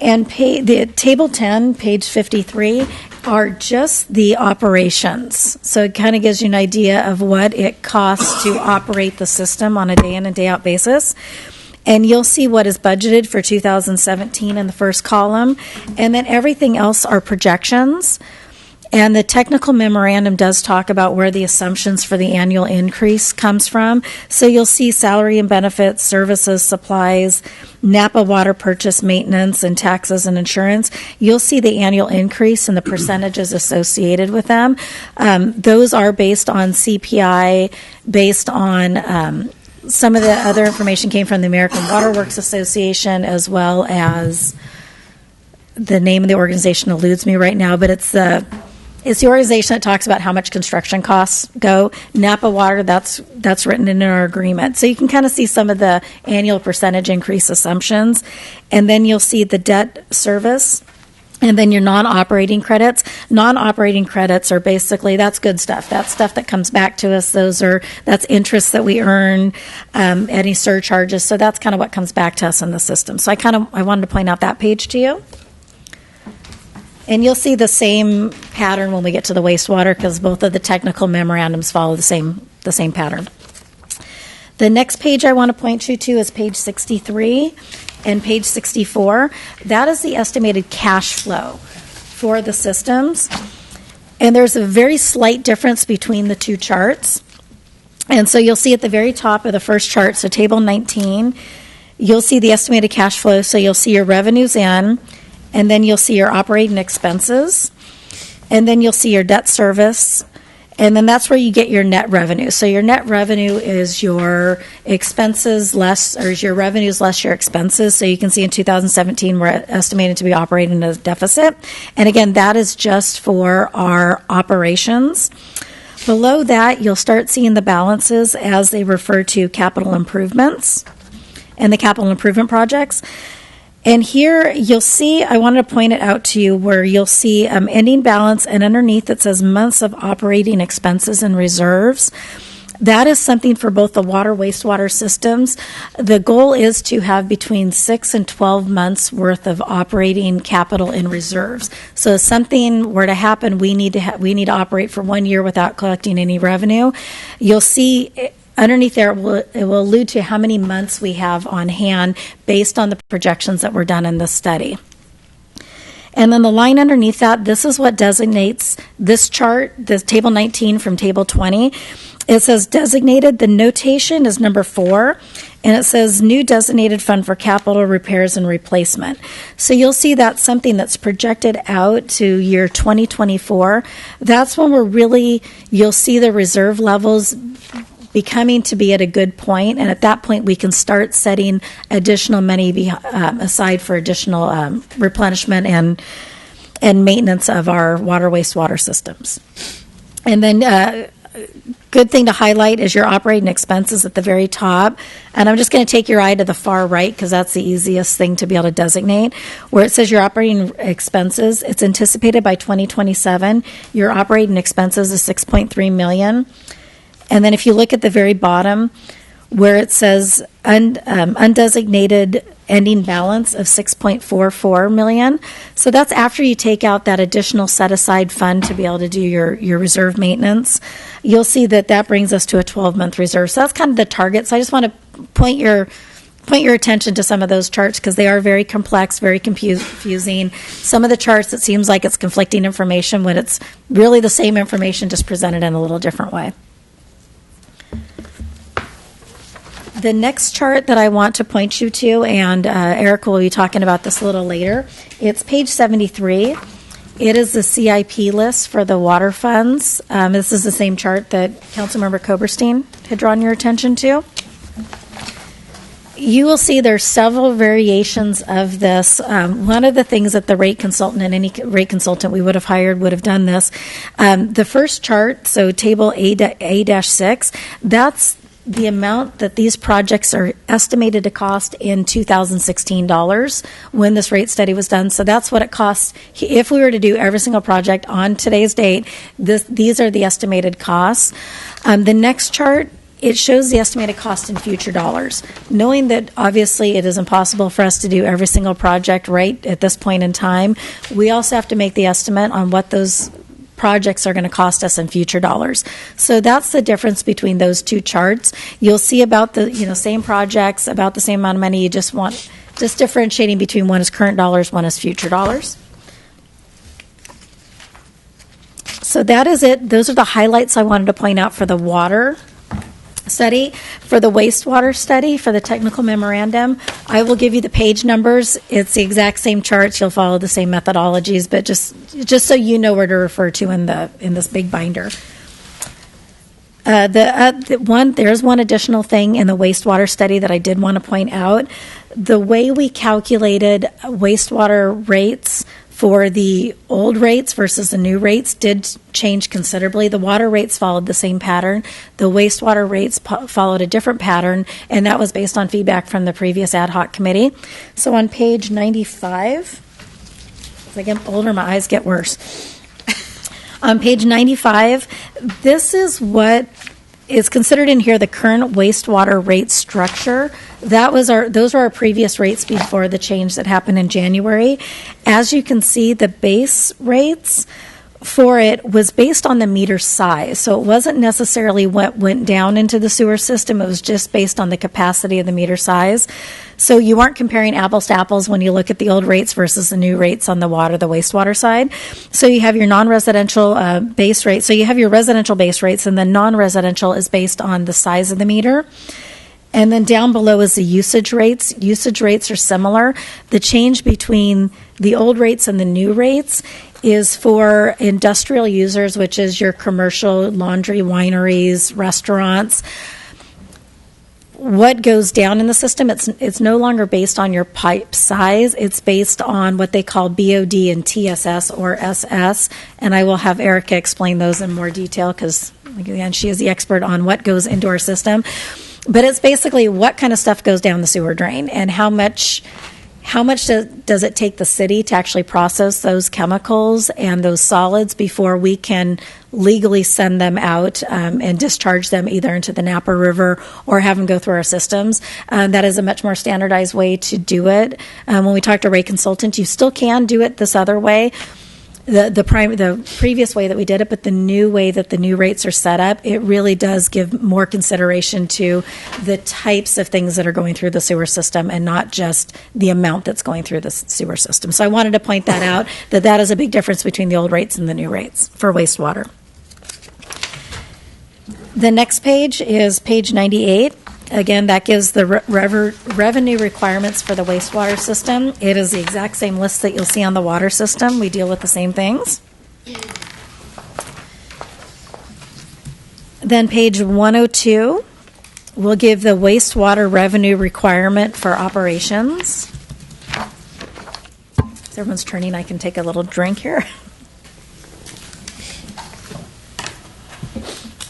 And the table 10, page 53, are just the operations. So it kind of gives you an idea of what it costs to operate the system on a day in and day out basis. And you'll see what is budgeted for 2017 in the first column. And then everything else are projections. And the technical memorandum does talk about where the assumptions for the annual increase comes from. So you'll see salary and benefits, services, supplies, Napa water purchase, maintenance, and taxes and insurance. You'll see the annual increase and the percentages associated with them. Those are based on CPI, based on some of the other information came from the American Water Works Association, as well as the name of the organization eludes me right now, but it's the organization that talks about how much construction costs go. Napa Water, that's written in our agreement. So you can kind of see some of the annual percentage increase assumptions. And then you'll see the debt service. And then your non-operating credits. Non-operating credits are basically, that's good stuff. That's stuff that comes back to us. That's interest that we earn, any surcharges. So that's kind of what comes back to us in the system. So I wanted to point out that page to you. And you'll see the same pattern when we get to the wastewater, because both of the technical memorandums follow the same pattern. The next page I want to point you to is page 63 and page 64. That is the estimated cash flow for the systems. And there's a very slight difference between the two charts. And so you'll see at the very top of the first chart, so table 19, you'll see the estimated cash flow. So you'll see your revenues in, and then you'll see your operating expenses, and then you'll see your debt service, and then that's where you get your net revenue. So your net revenue is your expenses less, or is your revenues less your expenses. So you can see in 2017 we're estimated to be operating in a deficit. And again, that is just for our operations. Below that, you'll start seeing the balances as they refer to capital improvements and the capital improvement projects. And here you'll see, I wanted to point it out to you, where you'll see ending balance, and underneath it says months of operating expenses and reserves. That is something for both the water, wastewater systems. The goal is to have between 6 and 12 months worth of operating capital in reserves. So if something were to happen, we need to operate for 1 year without collecting any revenue. You'll see underneath there, it will allude to how many months we have on hand based on the projections that were done in this study. And then the line underneath that, this is what designates this chart, this table 19 from table 20. It says designated. The notation is number 4, and it says new designated fund for capital repairs and replacement. So you'll see that's something that's projected out to year 2024. That's when you'll see the reserve levels becoming to be at a good point, and at that point we can start setting additional money aside for additional replenishment and maintenance of our water wastewater systems. And then good thing to highlight is your operating expenses at the very top, and I'm just going to take your eye to the far right because that's the easiest thing to be able to designate, where it says your operating expenses. It's anticipated by 2027 your operating expenses is $6.3 million. And then if you look at the very bottom where it says undesignated ending balance of $6.44 million. So that's after you take out that additional set-aside fund to be able to do your reserve maintenance. You'll see that brings us to a 12-month reserve. So that's kind of the target. So I just want to point your attention to some of those charts because they are very complex, very confusing. Some of the charts, it seems like it's conflicting information when it's really the same information just presented in a little different way. The next chart that I want to point you to, and Eric will be talking about this a little later, it's page 73. It is the CIP list for the water funds. This is the same chart that Councilmember Koberstein had drawn your attention to. You will see there's several variations of this. One of the things that the rate consultant and any rate consultant we would have hired would have done this. The first chart, so table A-6, that's the amount that these projects are estimated to cost in 2016 dollars when this rate study was done. So that's what it costs if we were to do every single project on today's date. These are the estimated costs. The next chart, it shows the estimated cost in future dollars. Knowing that obviously it is impossible for us to do every single project right at this point in time, we also have to make the estimate on what those projects are going to cost us in future dollars. So that's the difference between those two charts. You'll see about the same projects, about the same amount of money. You just differentiating between one is current dollars, one is future dollars. So that is it. Those are the highlights I wanted to point out for the water study. For the wastewater study, for the technical memorandum, I will give you the page numbers. It's the exact same charts. You'll follow the same methodologies, but just so you know where to refer to in this big binder. There's one additional thing in the wastewater study that I did want to point out. The way we calculated wastewater rates for the old rates versus the new rates did change considerably. The water rates followed the same pattern. The wastewater rates followed a different pattern, and that was based on feedback from the previous ad hoc committee. So on page 95, as I get older, my eyes get worse. On page 95, this is what is considered in here the current wastewater rate structure. Those were our previous rates before the change that happened in January. As you can see, the base rates for it was based on the meter size. So it wasn't necessarily what went down into the sewer system. It was just based on the capacity of the meter size. So you aren't comparing apples to apples when you look at the old rates versus the new rates on the wastewater side. So you have your non-residential base rate. So you have your residential base rates, and then non-residential is based on the size of the meter. And then down below is the usage rates. Usage rates are similar. The change between the old rates and the new rates is for industrial users, which is your commercial, laundry, wineries, restaurants. What goes down in the system, it's no longer based on your pipe size. It's based on what they call BOD and TSS or SS. And I will have Erica explain those in more detail because, again, she is the expert on what goes into our system. But it's basically what kind of stuff goes down the sewer drain and how much does it take the city to actually process those chemicals and those solids before we can legally send them out and discharge them either into the Napa River or have them go through our systems. That is a much more standardized way to do it. When we talk to rate consultants, you still can do it this other way. The previous way that we did it, but the new way that the new rates are set up, it really does give more consideration to the types of things that are going through the sewer system and not just the amount that's going through the sewer system. So I wanted to point that out, that is a big difference between the old rates and the new rates for wastewater. The next page is page 98. Again, that gives the revenue requirements for the wastewater system. It is the exact same list that you'll see on the water system. We deal with the same things. Then page 102 will give the wastewater revenue requirement for operations. As everyone's turning, I can take a little drink here.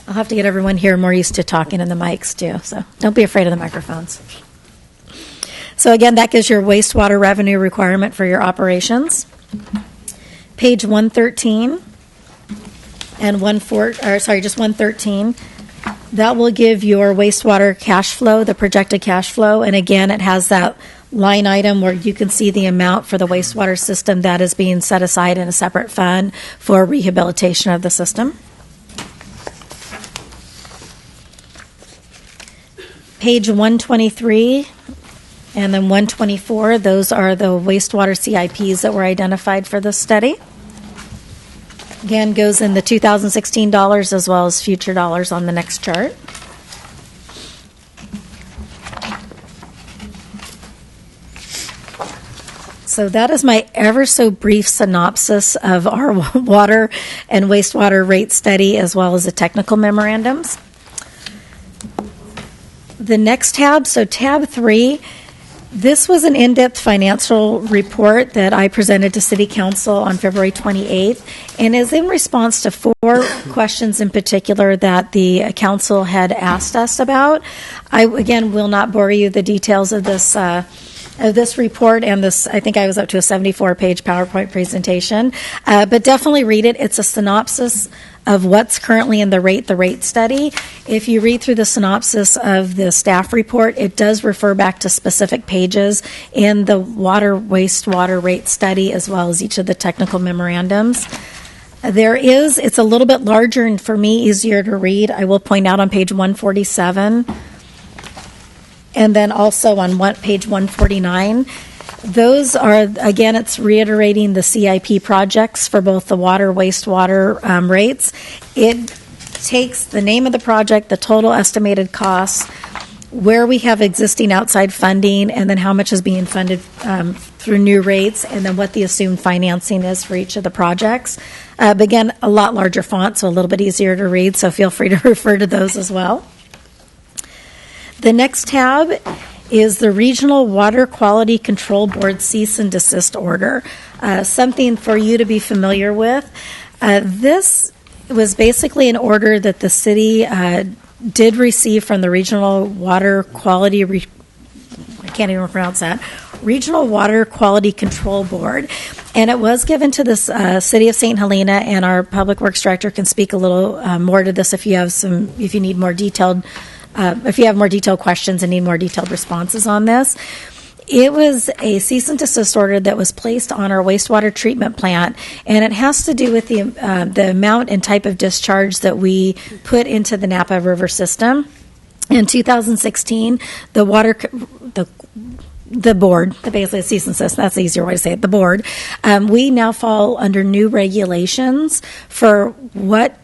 I'll have to get everyone here more used to talking in the mics too, so don't be afraid of the microphones. So again, that gives your wastewater revenue requirement for your operations. Page 113 and 113, that will give your wastewater cash flow, the projected cash flow, and again, it has that line item where you can see the amount for the wastewater system that is being set aside in a separate fund for rehabilitation of the system. Page 123 and then 124, those are the wastewater CIPs that were identified for this study. Again, goes in the 2016 dollars as well as future dollars on the next chart. So that is my ever so brief synopsis of our water and wastewater rate study, as well as the technical memorandums. The next tab, so tab 3, this was an in-depth financial report that I presented to City Council on February 28th, and is in response to 4 questions in particular that the Council had asked us about. I, again, will not bore you with the details of this report, and this, I think I was up to a 74-page PowerPoint presentation, but definitely read it. It's a synopsis of what's currently in the rate study. If you read through the synopsis of the staff report, it does refer back to specific pages in the water wastewater rate study, as well as each of the technical memorandums. It's a little bit larger and for me easier to read. I will point out on page 147, and then also on page 149. Those are, again, it's reiterating the CIP projects for both the water, wastewater rates. It takes the name of the project, the total estimated costs, where we have existing outside funding, and then how much is being funded through new rates, and then what the assumed financing is for each of the projects. But again, a lot larger font, so a little bit easier to read, so feel free to refer to those as well. The next tab is the Regional Water Quality Control Board cease and desist order, something for you to be familiar with. This was basically an order that the city did receive from the Regional Water Quality, I can't even pronounce that, Regional Water Quality Control Board. And it was given to the City of St. Helena, and our Public Works Director can speak a little more to this if you need more detailed if you have more detailed questions and need more detailed responses on this. It was a cease and desist order that was placed on our wastewater treatment plant, and it has to do with the amount and type of discharge that we put into the Napa River system. In 2016, the board, basically a cease and desist, that's the easier way to say it, the board, we now fall under new regulations for what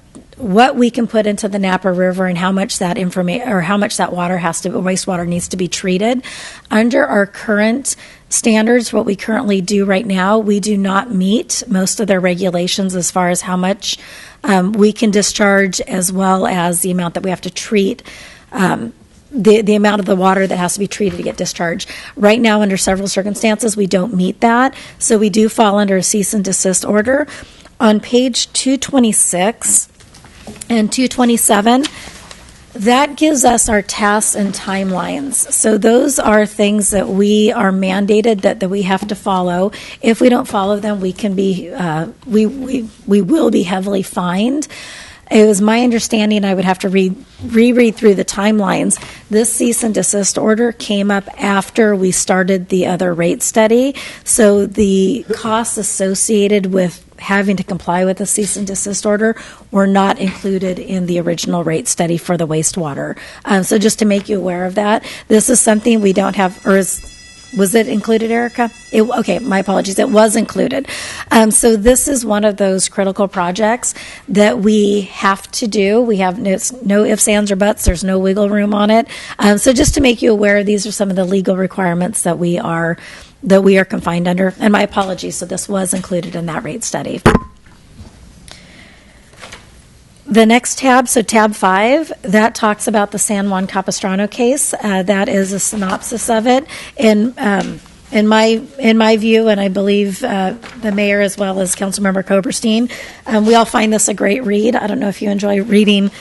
we can put into the Napa River and how much that wastewater needs to be treated. Under our current standards, what we currently do right now, we do not meet most of their regulations as far as how much we can discharge, as well as the amount that we have to treat, the amount of the water that has to be treated to get discharged. Right now, under several circumstances, we don't meet that, so we do fall under a cease and desist order. On page 226 and 227, that gives us our tasks and timelines. So those are things that we are mandated that we have to follow. If we don't follow them, we can be we will be heavily fined. It was my understanding, I would have to reread through the timelines. This cease and desist order came up after we started the other rate study. So the costs associated with having to comply with the cease and desist order were not included in the original rate study for the wastewater. So just to make you aware of that, this is something we don't have, or was it included, Erica? Okay, my apologies. It was included. So this is one of those critical projects that we have to do. We have no ifs, ands, or buts. There's no wiggle room on it. So just to make you aware, these are some of the legal requirements that we are confined under. And my apologies. So this was included in that rate study. The next tab, so tab 5, that talks about the San Juan Capistrano case. That is a synopsis of it. In my view, and I believe the mayor as well as Councilmember Koberstein, we all find this a great read. I don't know if you enjoy reading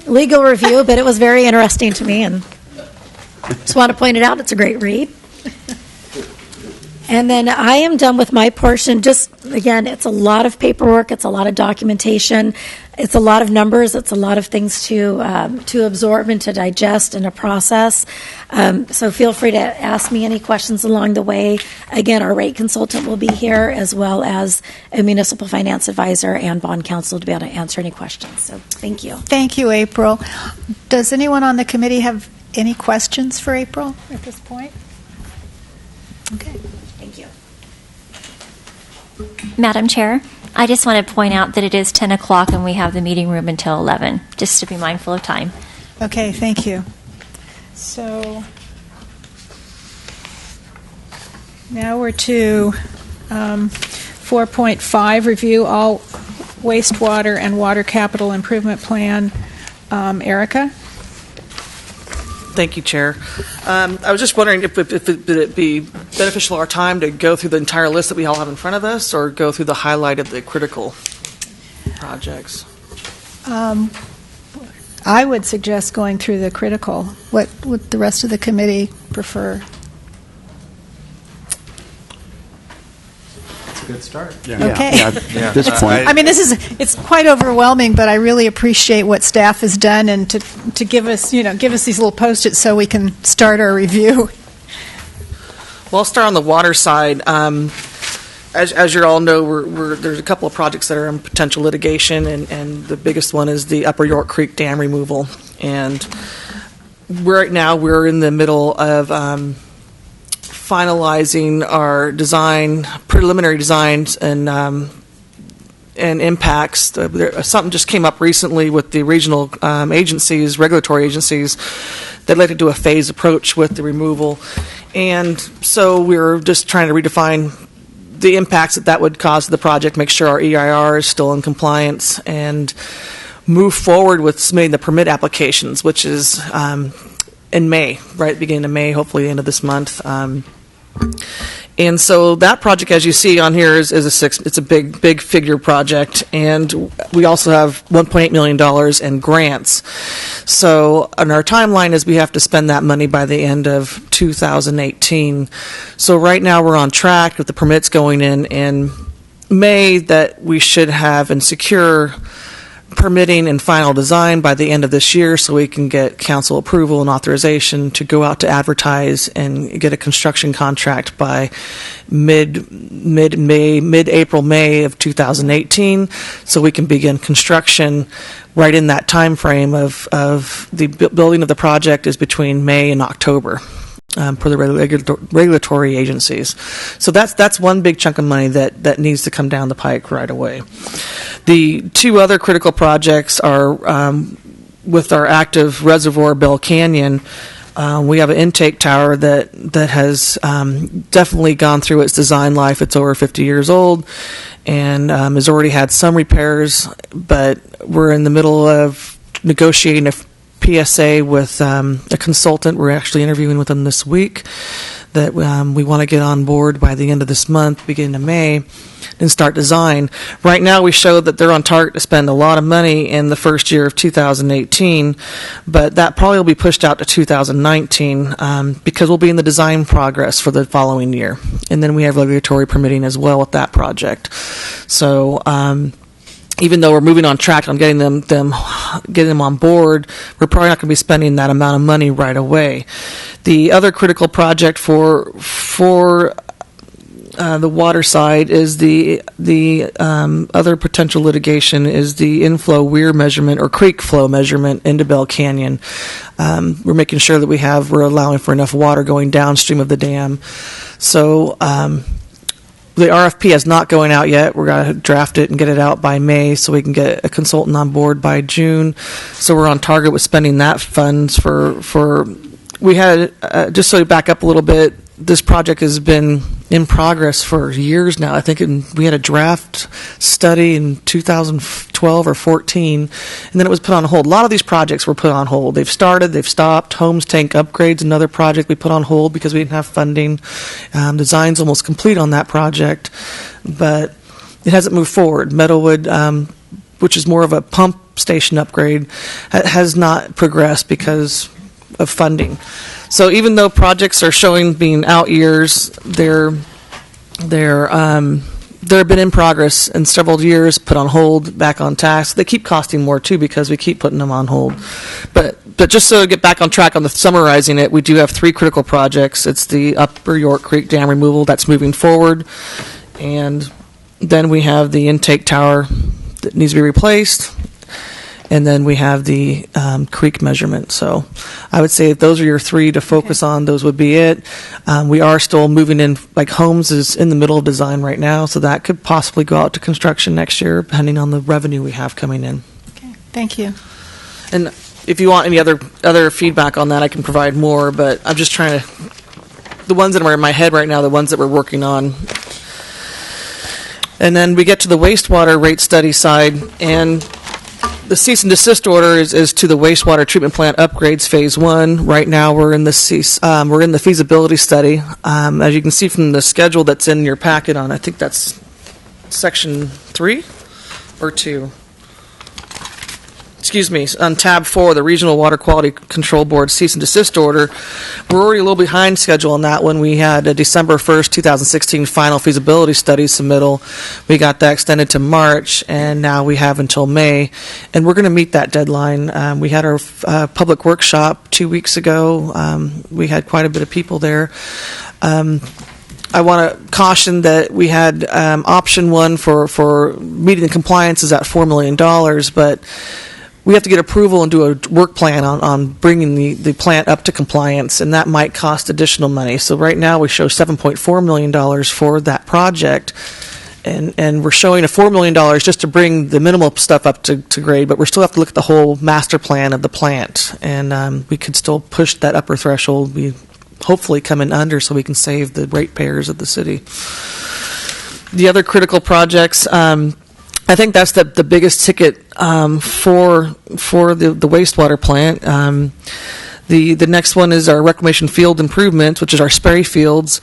legal review, but it was very interesting to me, and just want to point it out. It's a great read. And then I am done with my portion. Just, again, it's a lot of paperwork. It's a lot of documentation. It's a lot of numbers. It's a lot of things to absorb and to digest and to process. So feel free to ask me any questions along the way. Again, our rate consultant will be here, as well as a municipal finance advisor and bond counsel to be able to answer any questions. So thank you. Thank you, April. Does anyone on the committee have any questions for April at this point? Okay. Madam Chair, I just want to point out that it is 10 o'clock and we have the meeting room until 11, just to be mindful of time. Okay, thank you. So now we're to 4.5, review all wastewater and water capital improvement plan. Erica? Thank you, Chair. I was just wondering if it'd be beneficial our time to go through the entire list that we all have in front of us, or go through the highlight of the critical projects. I would suggest going through the critical. What would the rest of the committee prefer? Good start. Okay. At this point, I mean, it's quite overwhelming, but I really appreciate what staff has done and to give us these little Post-its so we can start our review. Well, I'll start on the water side. As you all know, there's a couple of projects that are in potential litigation, and the biggest one is the Upper York Creek Dam removal. And right now we're in the middle of finalizing our preliminary designs and impacts. Something just came up recently with the regional regulatory agencies, that like to do a phased approach with the removal. And so we're just trying to redefine the impacts that would cause to the project, make sure our EIR is still in compliance, and move forward with submitting the permit applications, which is in May, right, beginning of May, hopefully the end of this month. And so that project, as you see on here, is it's a big figure project, and we also have $1.8 million in grants. So on our timeline is we have to spend that money by the end of 2018. So right now we're on track with the permits going in May, that we should have and secure permitting and final design by the end of this year, so we can get council approval and authorization to go out to advertise and get a construction contract by mid-April, May of 2018, so we can begin construction right in that time frame of the building of the project is between May and October. For the regulatory agencies. So that's one big chunk of money that needs to come down the pike right away. The two other critical projects are with our active reservoir, Bell Canyon. We have an intake tower that has definitely gone through its design life. It's over 50 years old and has already had some repairs, but we're in the middle of negotiating a PSA with a consultant. We're actually interviewing with them this week, that we want to get on board by the end of this month, beginning of May, and start design. Right now we show that they're on target to spend a lot of money in the first year of 2018, but that probably will be pushed out to 2019 because we'll be in the design progress for the following year. And then we have regulatory permitting as well with that project. So even though we're moving on track on getting them on board, we're probably not going to be spending that amount of money right away. The other critical project for the water side is the other potential litigation is the inflow weir measurement or creek flow measurement into Bell Canyon. We're making sure that we're allowing for enough water going downstream of the dam. So the RFP is not going out yet. We're going to draft it and get it out by May so we can get a consultant on board by June. So we're on target with spending that funds for we had, just so we back up a little bit, this project has been in progress for years now. I think we had a draft study in 2012 or 14, and then it was put on hold. A lot of these projects were put on hold. They've started, they've stopped. Holmes Tank Upgrades, another project we put on hold because we didn't have funding. Design's almost complete on that project, but it hasn't moved forward. Meadowwood, which is more of a pump station upgrade, has not progressed because of funding. So even though projects are showing being out years, they've been in progress in several years, put on hold, back on task. They keep costing more too because we keep putting them on hold. But just so to get back on track on the summarizing it, we do have three critical projects. It's the Upper York Creek Dam removal that's moving forward, and then we have the intake tower that needs to be replaced. And then we have the creek measurement. So I would say if those are your three to focus on, those would be it. We are still moving in, like Holmes is in the middle of design right now, so that could possibly go out to construction next year, depending on the revenue we have coming in. Okay, thank you. And if you want any other feedback on that, I can provide more, but I'm just trying to, the ones that are in my head right now, the ones that we're working on, And then we get to the wastewater rate study side, and the cease and desist order is to the wastewater treatment plant upgrades phase 1. Right now, we're in the feasibility study. As you can see from the schedule that's in your packet on, I think that's section 3 or 2. Excuse me, on tab 4, the Regional Water Quality Control Board cease and desist order. We're already a little behind schedule on that one. We had a December 1st, 2016 final feasibility study submittal. We got that extended to March, and now we have until May. And we're going to meet that deadline. We had our public workshop 2 weeks ago. We had quite a bit of people there. I want to caution that we had option 1 for meeting the compliance is at $4 million, but we have to get approval and do a work plan on bringing the plant up to compliance, and that might cost additional money. So right now we show $7.4 million for that project, and we're showing a $4 million just to bring the minimal stuff up to grade, but we still have to look at the whole master plan of the plant, and we could still push that upper threshold. We hopefully come in under so we can save the ratepayers of the city. The other critical projects, I think that's the biggest ticket for the wastewater plant. The next one is our reclamation field improvements, which is our spray fields.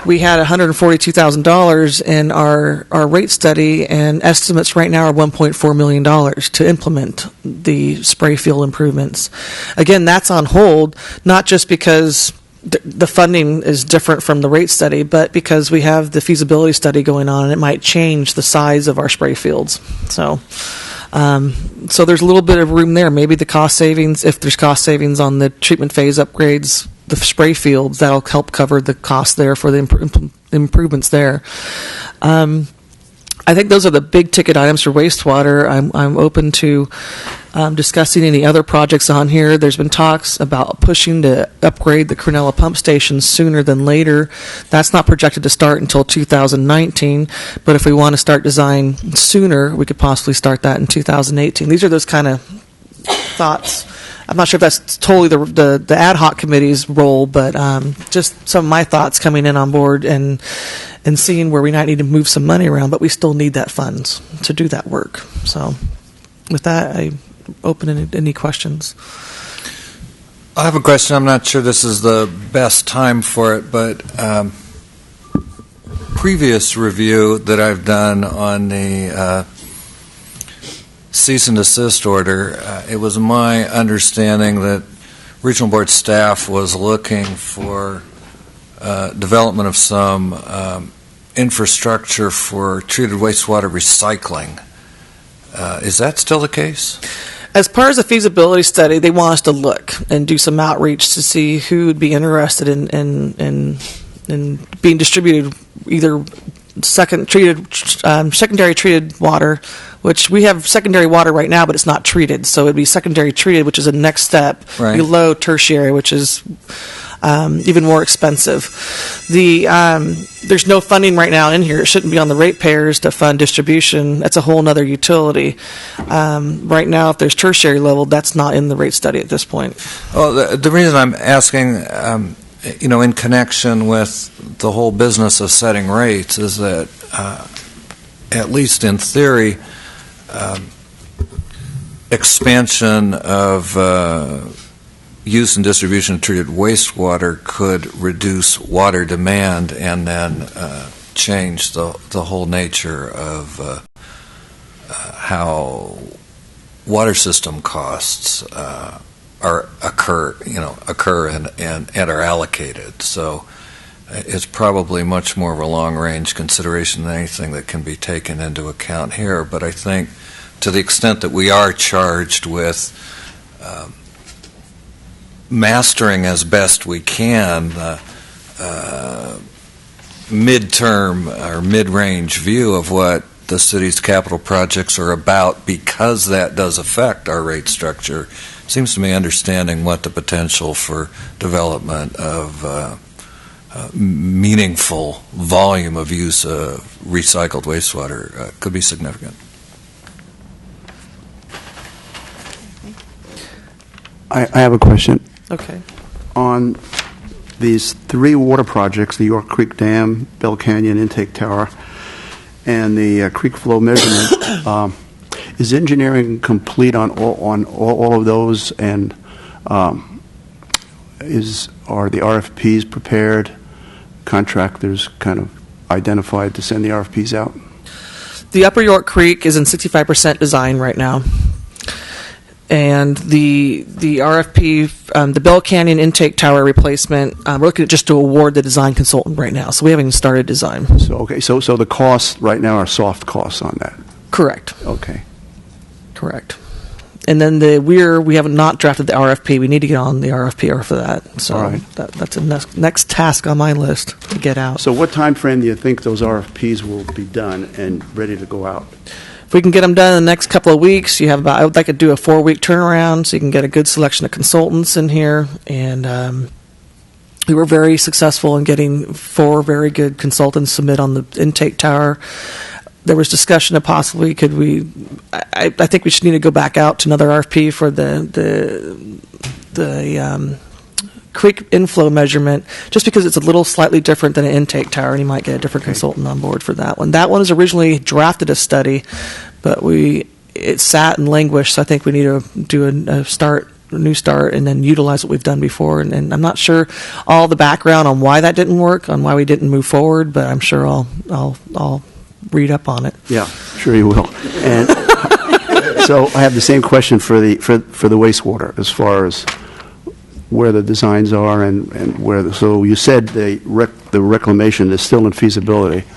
We had $142,000 in our rate study, and estimates right now are $1.4 million to implement the spray field improvements. Again, that's on hold, not just because the funding is different from the rate study, but because we have the feasibility study going on, and it might change the size of our spray fields. So there's a little bit of room there. Maybe the cost savings, if there's cost savings on the treatment phase upgrades, the spray fields, that'll help cover the cost there for the improvements there. I think those are the big ticket items for wastewater. I'm open to discussing any other projects on here. There's been talks about pushing to upgrade the Cornella pump station sooner than later. That's not projected to start until 2019, but if we want to start design sooner, we could possibly start that in 2018. These are those kind of thoughts. I'm not sure if that's totally the ad hoc committee's role, but just some of my thoughts coming in on board and seeing where we might need to move some money around, but we still need that funds to do that work. So with that, I open any questions. I have a question. I'm not sure this is the best time for it, but previous review that I've done on the cease and desist order, it was my understanding that regional board staff was looking for development of some infrastructure for treated wastewater recycling. Is that still the case? As part of the feasibility study, they want us to look and do some outreach to see who would be interested in being distributed either secondary treated water, which we have secondary water right now, but it's not treated. So it'd be secondary treated, which is a next step, right, below tertiary, which is even more expensive. There's no funding right now in here. It shouldn't be on the ratepayers to fund distribution. That's a whole other utility. Right now, if there's tertiary level, that's not in the rate study at this point. Well, the reason I'm asking, in connection with the whole business of setting rates is that, at least in theory, expansion of use and distribution of treated wastewater could reduce water demand and then change the whole nature of how water system costs occur and are allocated. So it's probably much more of a long-range consideration than anything that can be taken into account here. But I think to the extent that we are charged with mastering as best we can midterm or mid-range view of what the city's capital projects are about, because that does affect our rate structure, seems to me understanding what the potential for development of meaningful volume of use of recycled wastewater could be significant. I have a question. Okay. On these three water projects, the York Creek Dam, Bell Canyon Intake Tower, and the creek flow measurement, is engineering complete on all of those, and are the RFPs prepared, contractors kind of identified to send the RFPs out? The Upper York Creek is in 65% design right now. And the RFP, the Bell Canyon intake tower replacement, we're looking at just to award the design consultant right now. So we haven't even started design. So the costs right now are soft costs on that. Correct. Okay. Correct. And then we have not drafted the RFP. We need to get on the RFP for that. So all right. That's a next task on my list to get out. So what time frame do you think those RFPs will be done and ready to go out? If we can get them done in the next couple of weeks, I would like to do a 4-week turnaround so you can get a good selection of consultants in here. And we were very successful in getting 4 very good consultants submit on the intake tower. There was discussion of possibly I think we should need to go back out to another RFP for the creek inflow measurement, just because it's a little slightly different than an intake tower, and you might get a different consultant on board for that one. That one is originally drafted a study, but it sat and languished, so I think we need to do a new start, and then utilize what we've done before. And I'm not sure all the background on why that didn't work, on why we didn't move forward, but I'm sure I'll read up on it. Yeah, sure you will. And so I have the same question for the wastewater, as far as where the designs are and where. So you said the reclamation is still in feasibility,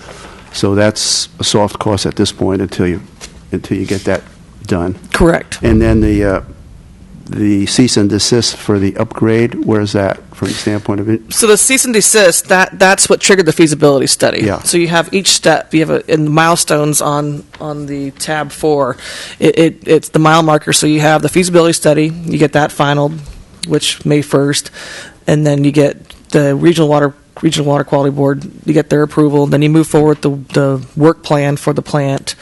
so that's a soft cost at this point until you get that done. Correct. And then the cease and desist for the upgrade, where is that from the standpoint of it? So the cease and desist, that's what triggered the feasibility study. Yeah. So you have each step, you have in the milestones on the tab 4, it's the mile marker. So you have the feasibility study, you get that finalized, which May 1st, and then you get the Regional Water Quality Board, you get their approval, then you move forward the work plan for the plant,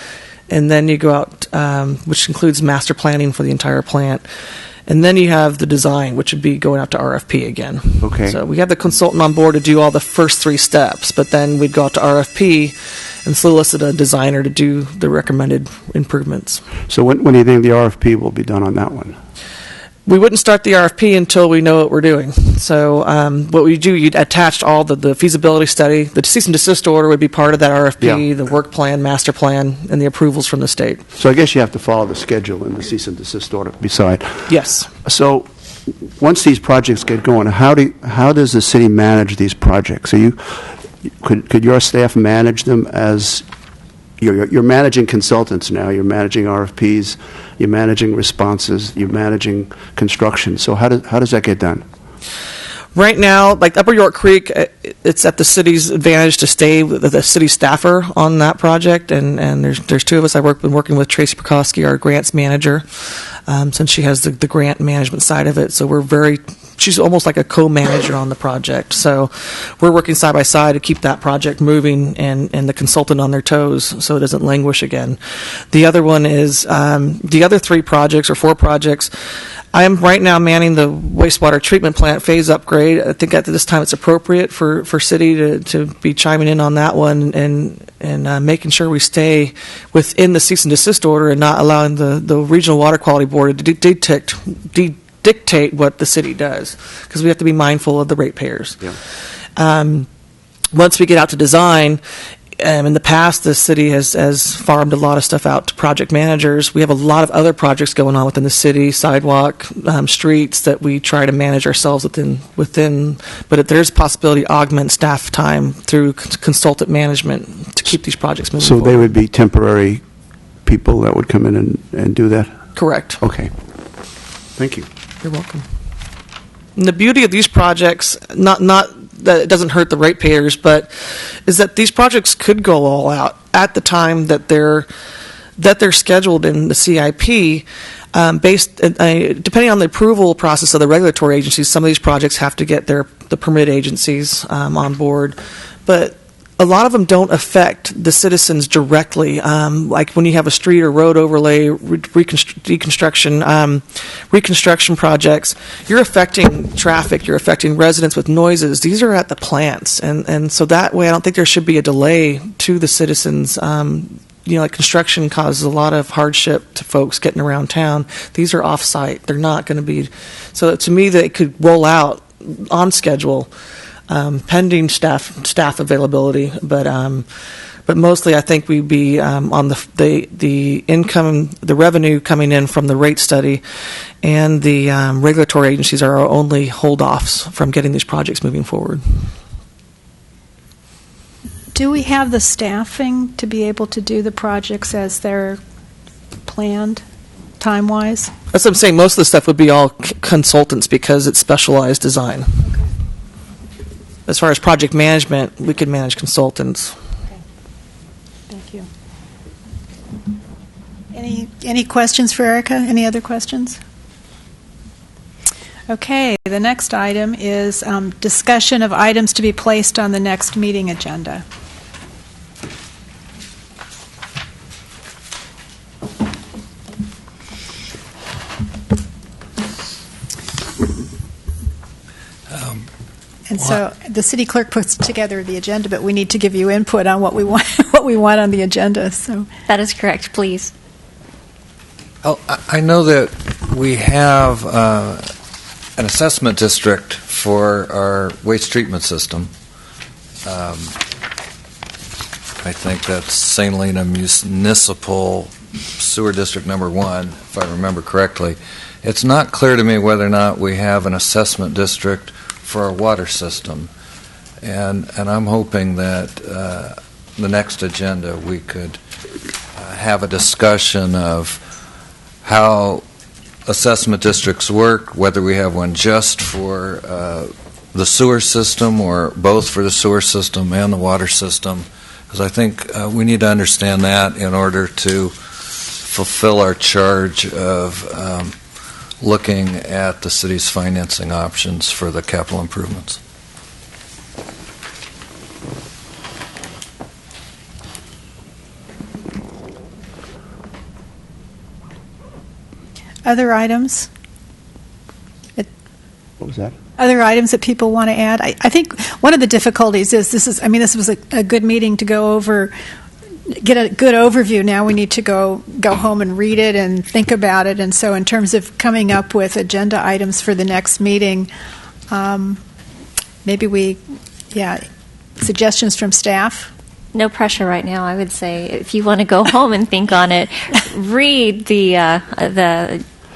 and then you go out, which includes master planning for the entire plant. And then you have the design, which would be going out to RFP again. Okay. So we have the consultant on board to do all the first 3 steps, but then we'd go out to RFP and solicit a designer to do the recommended improvements. So when do you think the RFP will be done on that one? We wouldn't start the RFP until we know what we're doing. So what we do, you'd attach all the feasibility study. The cease and desist order would be part of that RFP, the work plan, master plan, and the approvals from the state. So I guess you have to follow the schedule in the cease and desist order beside. Yes. So once these projects get going, how does the city manage these projects? Could your staff manage them as you're managing consultants now, you're managing RFPs, you're managing responses, you're managing construction. So how does that get done? Right now, like Upper York Creek, it's at the city's advantage to stay with the city staffer on that project, and there's 2 of us. I've been working with Tracy Prokowski, our grants manager, since she has the grant management side of it. So she's almost like a co-manager on the project. So we're working side by side to keep that project moving and the consultant on their toes so it doesn't languish again. The other one is the other 3 projects or 4 projects. I am right now manning the wastewater treatment plant phase upgrade. I think at this time it's appropriate for city to be chiming in on that one and making sure we stay within the cease and desist order and not allowing the Regional Water Quality Board to dictate what the city does, because we have to be mindful of the ratepayers. Yeah. Once we get out to design, in the past, the city has farmed a lot of stuff out to project managers. We have a lot of other projects going on within the city, sidewalk, streets, that we try to manage ourselves within. But there's a possibility to augment staff time through consultant management to keep these projects moving forward. So they would be temporary people that would come in and do that? Correct. Okay. Thank you. You're welcome. And the beauty of these projects, not that it doesn't hurt the ratepayers, but is that these projects could go all out at the time that they're scheduled in the CIP. Depending on the approval process of the regulatory agencies, some of these projects have to get the permit agencies on board. But a lot of them don't affect the citizens directly. Like when you have a street or road overlay, reconstruction projects, you're affecting traffic, you're affecting residents with noises. These are at the plants, and so that way I don't think there should be a delay to the citizens. Like construction causes a lot of hardship to folks getting around town. These are off-site. They're not going to be. So to me, they could roll out on schedule, pending staff availability. But mostly, I think we'd be on the income, the revenue coming in from the rate study, and the regulatory agencies are our only hold-offs from getting these projects moving forward. Do we have the staffing to be able to do the projects as they're planned, time-wise? That's what I'm saying. Most of the stuff would be all consultants because it's specialized design. Okay. As far as project management, we could manage consultants. Okay. Thank you. Any questions for Erica? Any other questions? Okay, the next item is discussion of items to be placed on the next meeting agenda. And so the city clerk puts together the agenda, but we need to give you input on what we want, what we want on the agenda. So that is correct. Please. Oh, I know that we have an assessment district for our waste treatment system. I think that's St. Helena Municipal Sewer District Number 1, if I remember correctly. It's not clear to me whether or not we have an assessment district for our water system, and I'm hoping that the next agenda we could have a discussion of how assessment districts work, whether we have one just for the sewer system or both for the sewer system and the water system, because I think we need to understand that in order to fulfill our charge of looking at the city's financing options for the capital improvements. other items? What was that? Other items that people want to add? I think one of the difficulties is this was a good meeting to go over, get a good overview. Now we need to go home and read it and think about it. And so in terms of coming up with agenda items for the next meeting, maybe suggestions from staff? No pressure right now. I would say if you want to go home and think on it, read the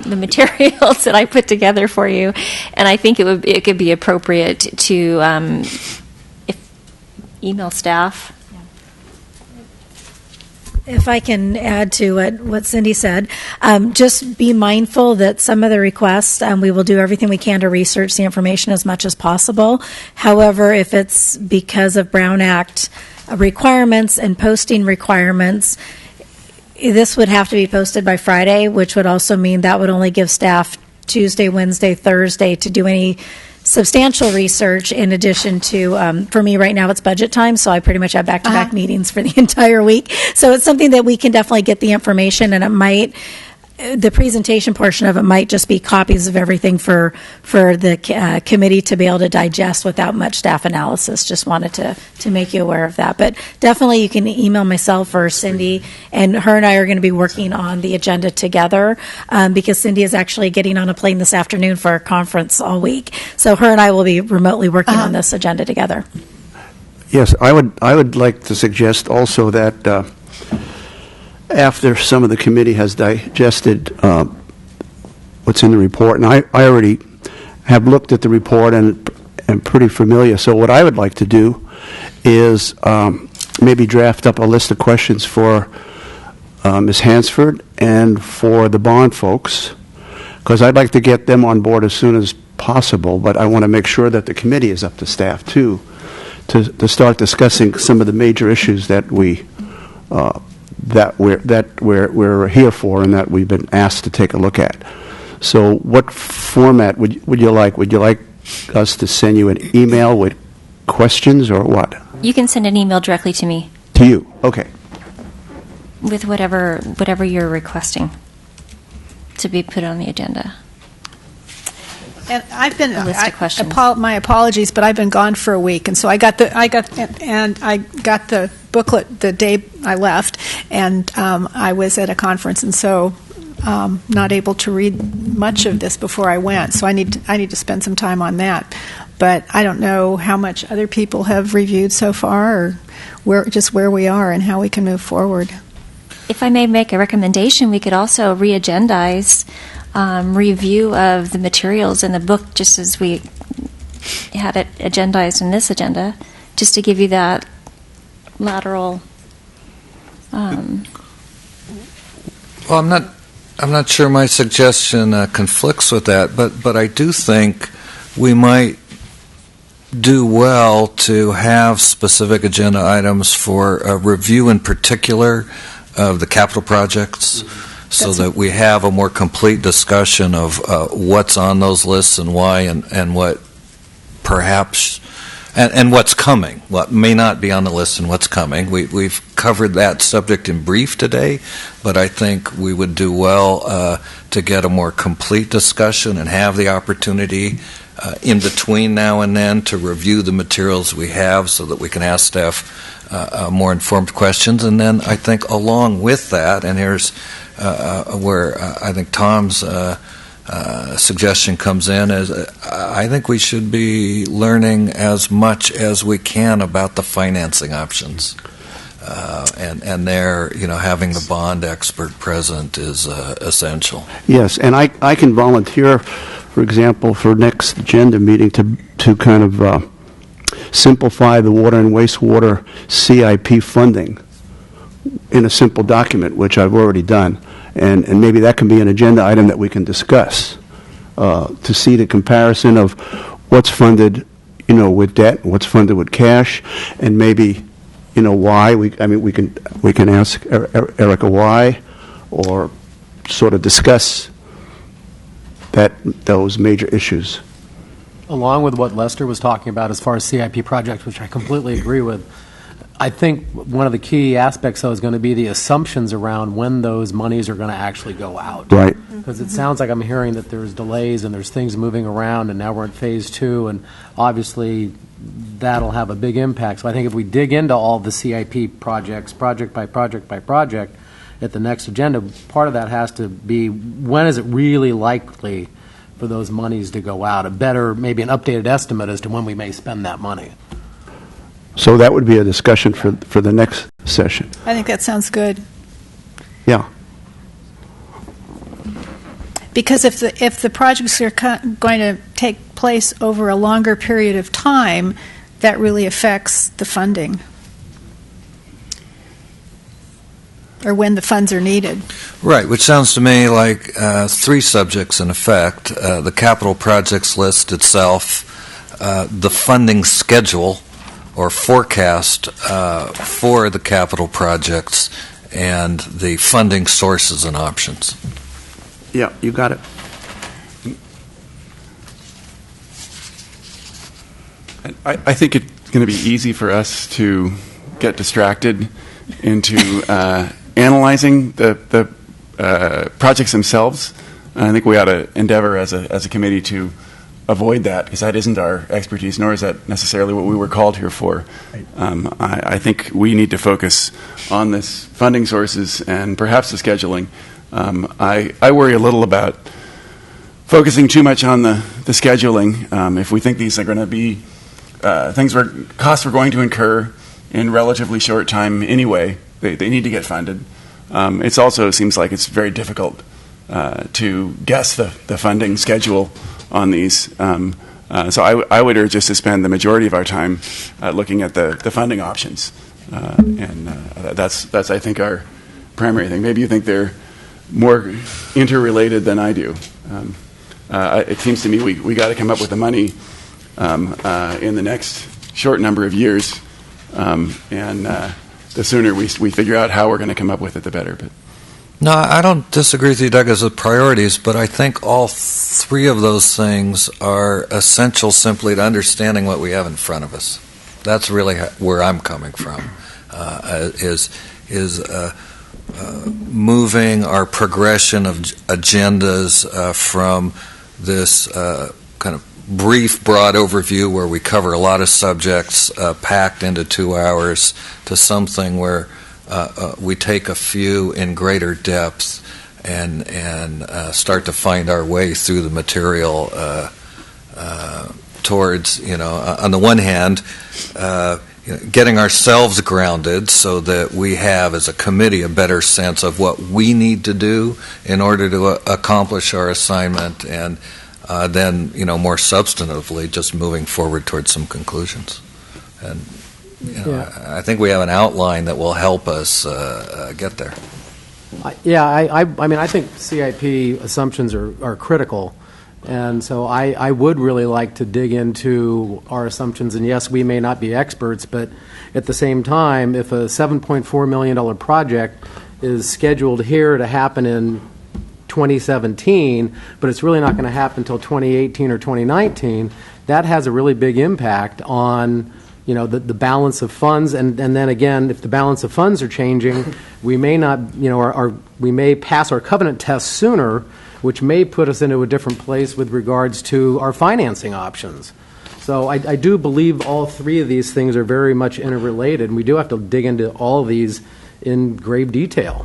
materials that I put together for you, and I think it could be appropriate to email staff. If I can add to what Cindy said, just be mindful that some of the requests, we will do everything we can to research the information as much as possible. However, if it's because of Brown Act requirements and posting requirements, this would have to be posted by Friday, which would also mean that would only give staff Tuesday, Wednesday, Thursday to do any substantial research in addition to, for me right now it's budget time, so I pretty much have back-to-back meetings for the entire week. So it's something that we can definitely get the information, and it might, the presentation portion of it might just be copies of everything for the committee to be able to digest without much staff analysis. Just wanted to make you aware of that. But definitely you can email myself or Cindy, and her and I are going to be working on the agenda together because Cindy is actually getting on a plane this afternoon for a conference all week. So her and I will be remotely working on this agenda together. Yes, I would like to suggest also that after some of the committee has digested what's in the report, and I already have looked at the report and am pretty familiar, so what I would like to do is maybe draft up a list of questions for Ms. Hansford and for the bond folks, because I'd like to get them on board as soon as possible, but I want to make sure that the committee is up to staff too, to start discussing some of the major issues that we're here for and that we've been asked to take a look at. So what format would you like? Would you like us to send you an email with questions or what? You can send an email directly to me To you? Okay. with whatever you're requesting to be put on the agenda. And I've been A list of questions. my apologies, but I've been gone for a week, and so I got the booklet the day I left, and I was at a conference, and so not able to read much of this before I went. So I need to spend some time on that. But I don't know how much other people have reviewed so far, or where we are and how we can move forward. If I may make a recommendation, we could also re-agendize review of the materials in the book, just as we had it agendized in this agenda, just to give you that lateral. Well, I'm not sure my suggestion conflicts with that, but I do think we might do well to have specific agenda items for a review in particular of the capital projects, so that we have a more complete discussion of what's on those lists and why, and what perhaps, and what's coming, what may not be on the list and what's coming. We've covered that subject in brief today, but I think we would do well to get a more complete discussion and have the opportunity in between now and then to review the materials we have so that we can ask staff more informed questions. And then I think along with that, and here's where I think Tom's suggestion comes in, is I think we should be learning as much as we can about the financing options. And there, having the bond expert present is essential. Yes, and I can volunteer, for example, for next agenda meeting to kind of simplify the water and wastewater CIP funding in a simple document, which I've already done. And maybe that can be an agenda item that we can discuss to see the comparison of what's funded, with debt, what's funded with cash, and maybe, why. We can ask Erica why, or sort of discuss those major issues. Along with what Lester was talking about as far as CIP projects, which I completely agree with, I think one of the key aspects, though, is going to be the assumptions around when those monies are going to actually go out. Right. Because it sounds like I'm hearing that there's delays and there's things moving around, and now we're in phase 2, and obviously that'll have a big impact. So I think if we dig into all the CIP projects, project by project by project, at the next agenda, part of that has to be when is it really likely for those monies to go out? Maybe an updated estimate as to when we may spend that money. So that would be a discussion for the next session. I think that sounds good. Yeah. Because if the projects are going to take place over a longer period of time, that really affects the funding, or when the funds are needed. Right, which sounds to me like 3 subjects in effect: the capital projects list itself, the funding schedule or forecast for the capital projects, and the funding sources and options. Yeah, you got it. I think it's going to be easy for us to get distracted into analyzing the projects themselves. And I think we ought to endeavor as a committee to avoid that, because that isn't our expertise, nor is that necessarily what we were called here for. I think we need to focus on this funding sources and perhaps the scheduling. I worry a little about focusing too much on the scheduling. If we think these are going to be costs we're going to incur in relatively short time anyway, they need to get funded. It also seems like it's very difficult to guess the funding schedule on these. So I would urge us to spend the majority of our time looking at the funding options. And that's, I think, our primary thing. Maybe you think they're more interrelated than I do. It seems to me we got to come up with the money in the next short number of years. And the sooner we figure out how we're going to come up with it, the better. But no, I don't disagree with you, Doug, as the priorities, but I think all 3 of those things are essential simply to understanding what we have in front of us. That's really where I'm coming from. Is moving our progression of agendas from this kind of brief, broad overview where we cover a lot of subjects packed into 2 hours to something where we take a few in greater depth and start to find our way through the material towards, on the one hand, getting ourselves grounded so that we have, as a committee, a better sense of what we need to do in order to accomplish our assignment, and then, more substantively, just moving forward towards some conclusions. And I think we have an outline that will help us get there. I mean, I think CIP assumptions are critical. And so I would really like to dig into our assumptions. And yes, we may not be experts, but at the same time, if a $7.4 million project is scheduled here to happen in 2017, but it's really not going to happen until 2018 or 2019, that has a really big impact on the balance of funds. And then again, if the balance of funds are changing, we may not, we may pass our covenant test sooner, which may put us into a different place with regards to our financing options. So I do believe all three of these things are very much interrelated, and we do have to dig into all of these in grave detail.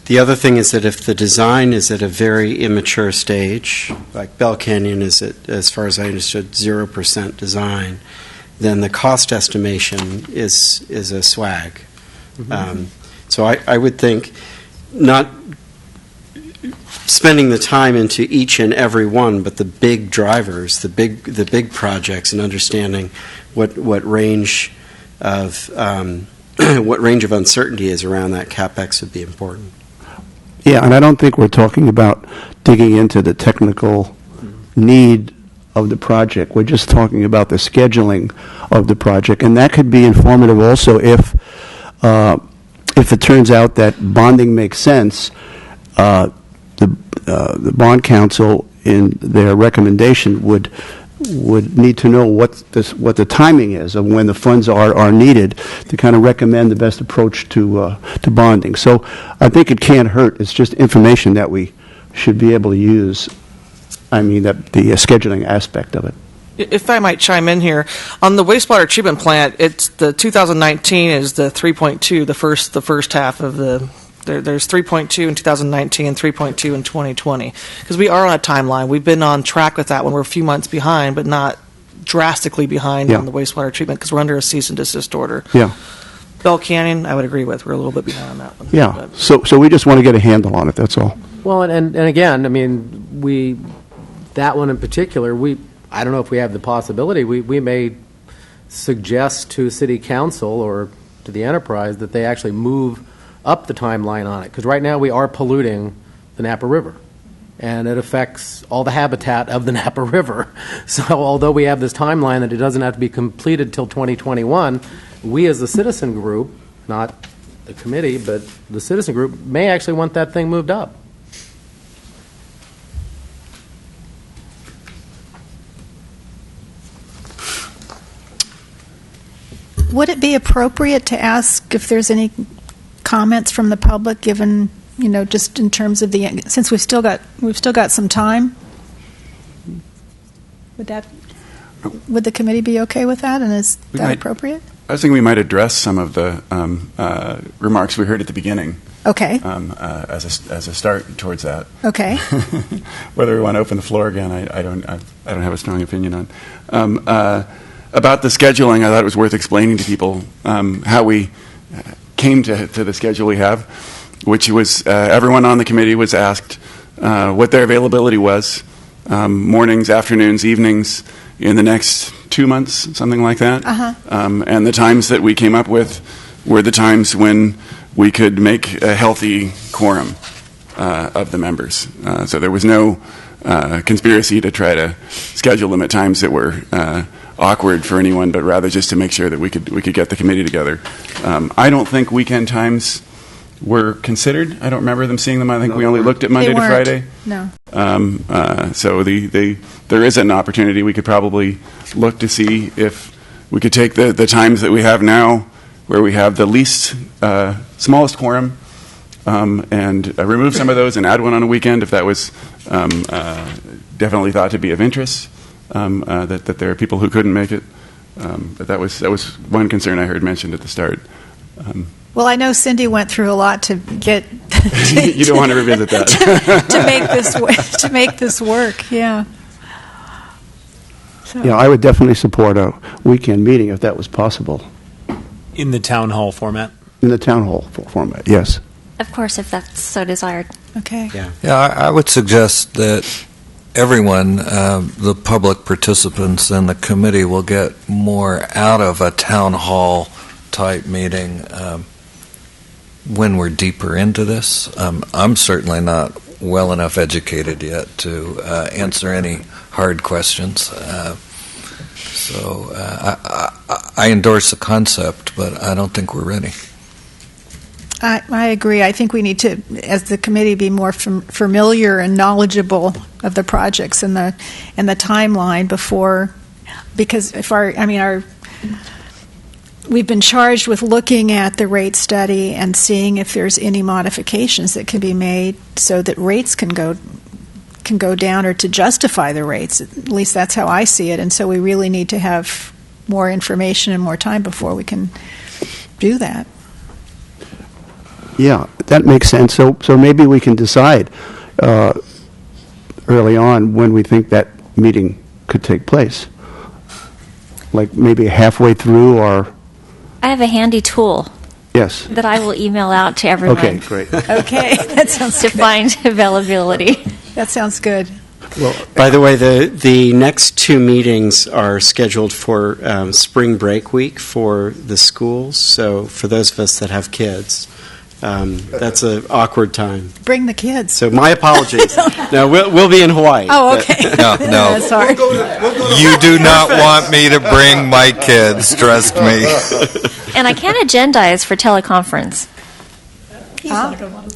The other thing is that if the design is at a very immature stage, like Bell Canyon is at, as far as I understood, 0% design, then the cost estimation is a swag. Mm-hmm. So I would think not spending the time into each and every one, but the big drivers, the big projects, and understanding what range of what range of uncertainty is around that CapEx would be important. Yeah, and I don't think we're talking about digging into the technical need of the project. We're just talking about the scheduling of the project, and that could be informative also if it turns out that bonding makes sense. The bond council, in their recommendation, would need to know what the timing is of when the funds are needed to kind of recommend the best approach to bonding. So I think it can't hurt. It's just information that we should be able to use. I mean, the scheduling aspect of it. If I might chime in here, on the wastewater treatment plant, it's the 2019 is the 3.2, the first half of the. There's 3.2 in 2019 and 3.2 in 2020, because we are on a timeline. We've been on track with that one. We're a few months behind, but not drastically behind on the wastewater treatment because we're under a cease and desist order. Yeah. Bell Canyon, I would agree with. We're a little bit behind on that one. Yeah. So we just want to get a handle on it. That's all. Well, and again, I mean, that one in particular, I don't know if we have the possibility. We may suggest to City Council or to the enterprise that they actually move up the timeline on it, because right now we are polluting the Napa River, and it affects all the habitat of the Napa River. So although we have this timeline that it doesn't have to be completed till 2021, we as the citizen group, not the committee, but the citizen group, may actually want that thing moved up. Would it be appropriate to ask if there's any comments from the public, given, just in terms of since we've still got some time? Would the committee be okay with that, and is that appropriate? I was thinking we might address some of the remarks we heard at the beginning. Okay. As a start towards that. Okay. Whether we want to open the floor again, I don't have a strong opinion on. About the scheduling, I thought it was worth explaining to people how we came to the schedule we have, which was everyone on the committee was asked what their availability was, mornings, afternoons, evenings, in the next 2 months, something like that. Uh-huh. And the times that we came up with were the times when we could make a healthy quorum of the members. So there was no conspiracy to try to schedule them at times that were awkward for anyone, but rather just to make sure that we could get the committee together. I don't think weekend times were considered. I don't remember them seeing them. I think we only looked at Monday to Friday. No. So there is an opportunity. We could probably look to see if we could take the times that we have now, where we have the least, smallest quorum, and remove some of those and add one on a weekend if that was definitely thought to be of interest, that there are people who couldn't make it. But that was one concern I heard mentioned at the start. Well, I know Cindy went through a lot to get. You don't want to revisit that. to make this work. Yeah. So. Yeah, I would definitely support a weekend meeting if that was possible. In the town hall format? In the town hall format, yes. Of course, if that's so desired. Okay. Yeah, I would suggest that everyone, the public participants and the committee, will get more out of a town hall type meeting when we're deeper into this. I'm certainly not well enough educated yet to answer any hard questions. So I endorse the concept, but I don't think we're ready. I agree. I think we need to, as the committee, be more familiar and knowledgeable of the projects and the timeline before, because if we've been charged with looking at the rate study and seeing if there's any modifications that can be made so that rates can go down, or to justify the rates. At least that's how I see it. And so we really need to have more information and more time before we can do that. Yeah, that makes sense. So maybe we can decide early on when we think that meeting could take place. Like maybe halfway through, or... I have a handy tool. Yes. That I will email out to everyone. Okay, great. Okay, that sounds to find availability. That sounds good. Well, by the way, the next two meetings are scheduled for spring break week for the schools. So for those of us that have kids, that's an awkward time. Bring the kids. So my apologies. No, we'll be in Hawaii. Oh, okay. No. That's hard. You do not want me to bring my kids, trust me. And I can't agendize for teleconference. He's not a good one.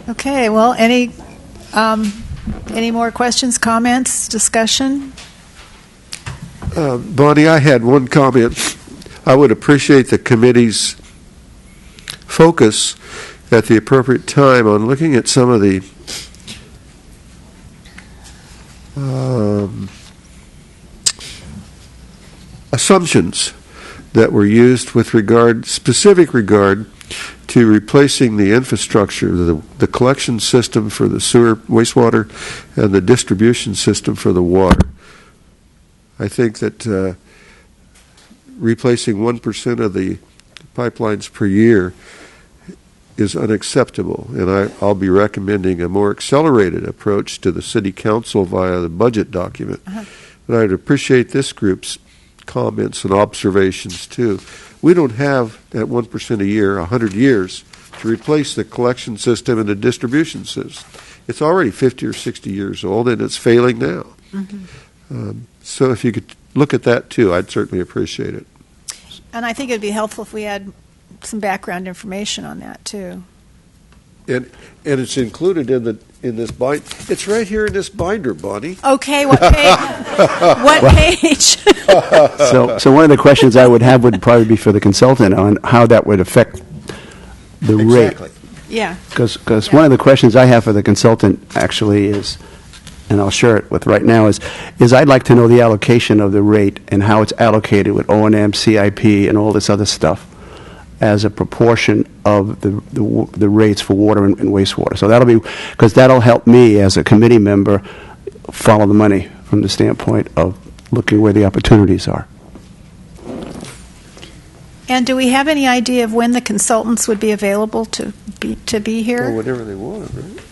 Okay, well, any more questions, comments, discussion? Bonnie, I had one comment. I would appreciate the committee's focus at the appropriate time on looking at some of the assumptions that were used with specific regard to replacing the infrastructure, the collection system for the sewer, wastewater, and the distribution system for the water. I think that replacing 1% of the pipelines per year is unacceptable, and I'll be recommending a more accelerated approach to the City Council via the budget document. But I'd appreciate this group's comments and observations too. We don't have, at 1% a year, 100 years to replace the collection system and the distribution system. It's already 50 or 60 years old, and it's failing now. So if you could look at that too, I'd certainly appreciate it. And I think it'd be helpful if we had some background information on that too. And it's included in this bind. It's right here in this binder, Bonnie. Okay, what page? What page? So one of the questions I would have would probably be for the consultant on how that would affect the rate. Yeah. Because one of the questions I have for the consultant actually is, and I'll share it with right now, is I'd like to know the allocation of the rate and how it's allocated with O&M, CIP, and all this other stuff as a proportion of the rates for water and wastewater. So that'll help me as a committee member follow the money from the standpoint of looking where the opportunities are. And do we have any idea of when the consultants would be available to be here? Well, whenever they want, right?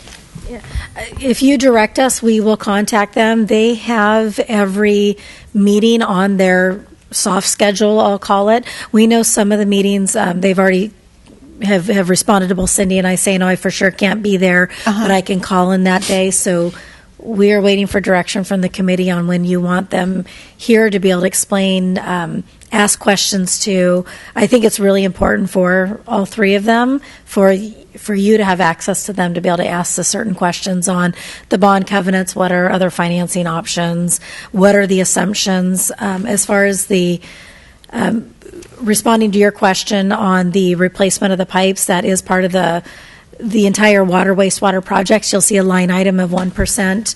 If you direct us, we will contact them. They have every meeting on their soft schedule, I'll call it. We know some of the meetings, they've already have responded to both Cindy and I saying, I for sure can't be there, but I can call in that day. So we are waiting for direction from the committee on when you want them here to be able to explain ask questions to. I think it's really important for all three of them, for you to have access to them to be able to ask the certain questions on the bond covenants, what are other financing options, what are the assumptions. As far as the responding to your question on the replacement of the pipes, that is part of the entire water wastewater projects. You'll see a line item of 1%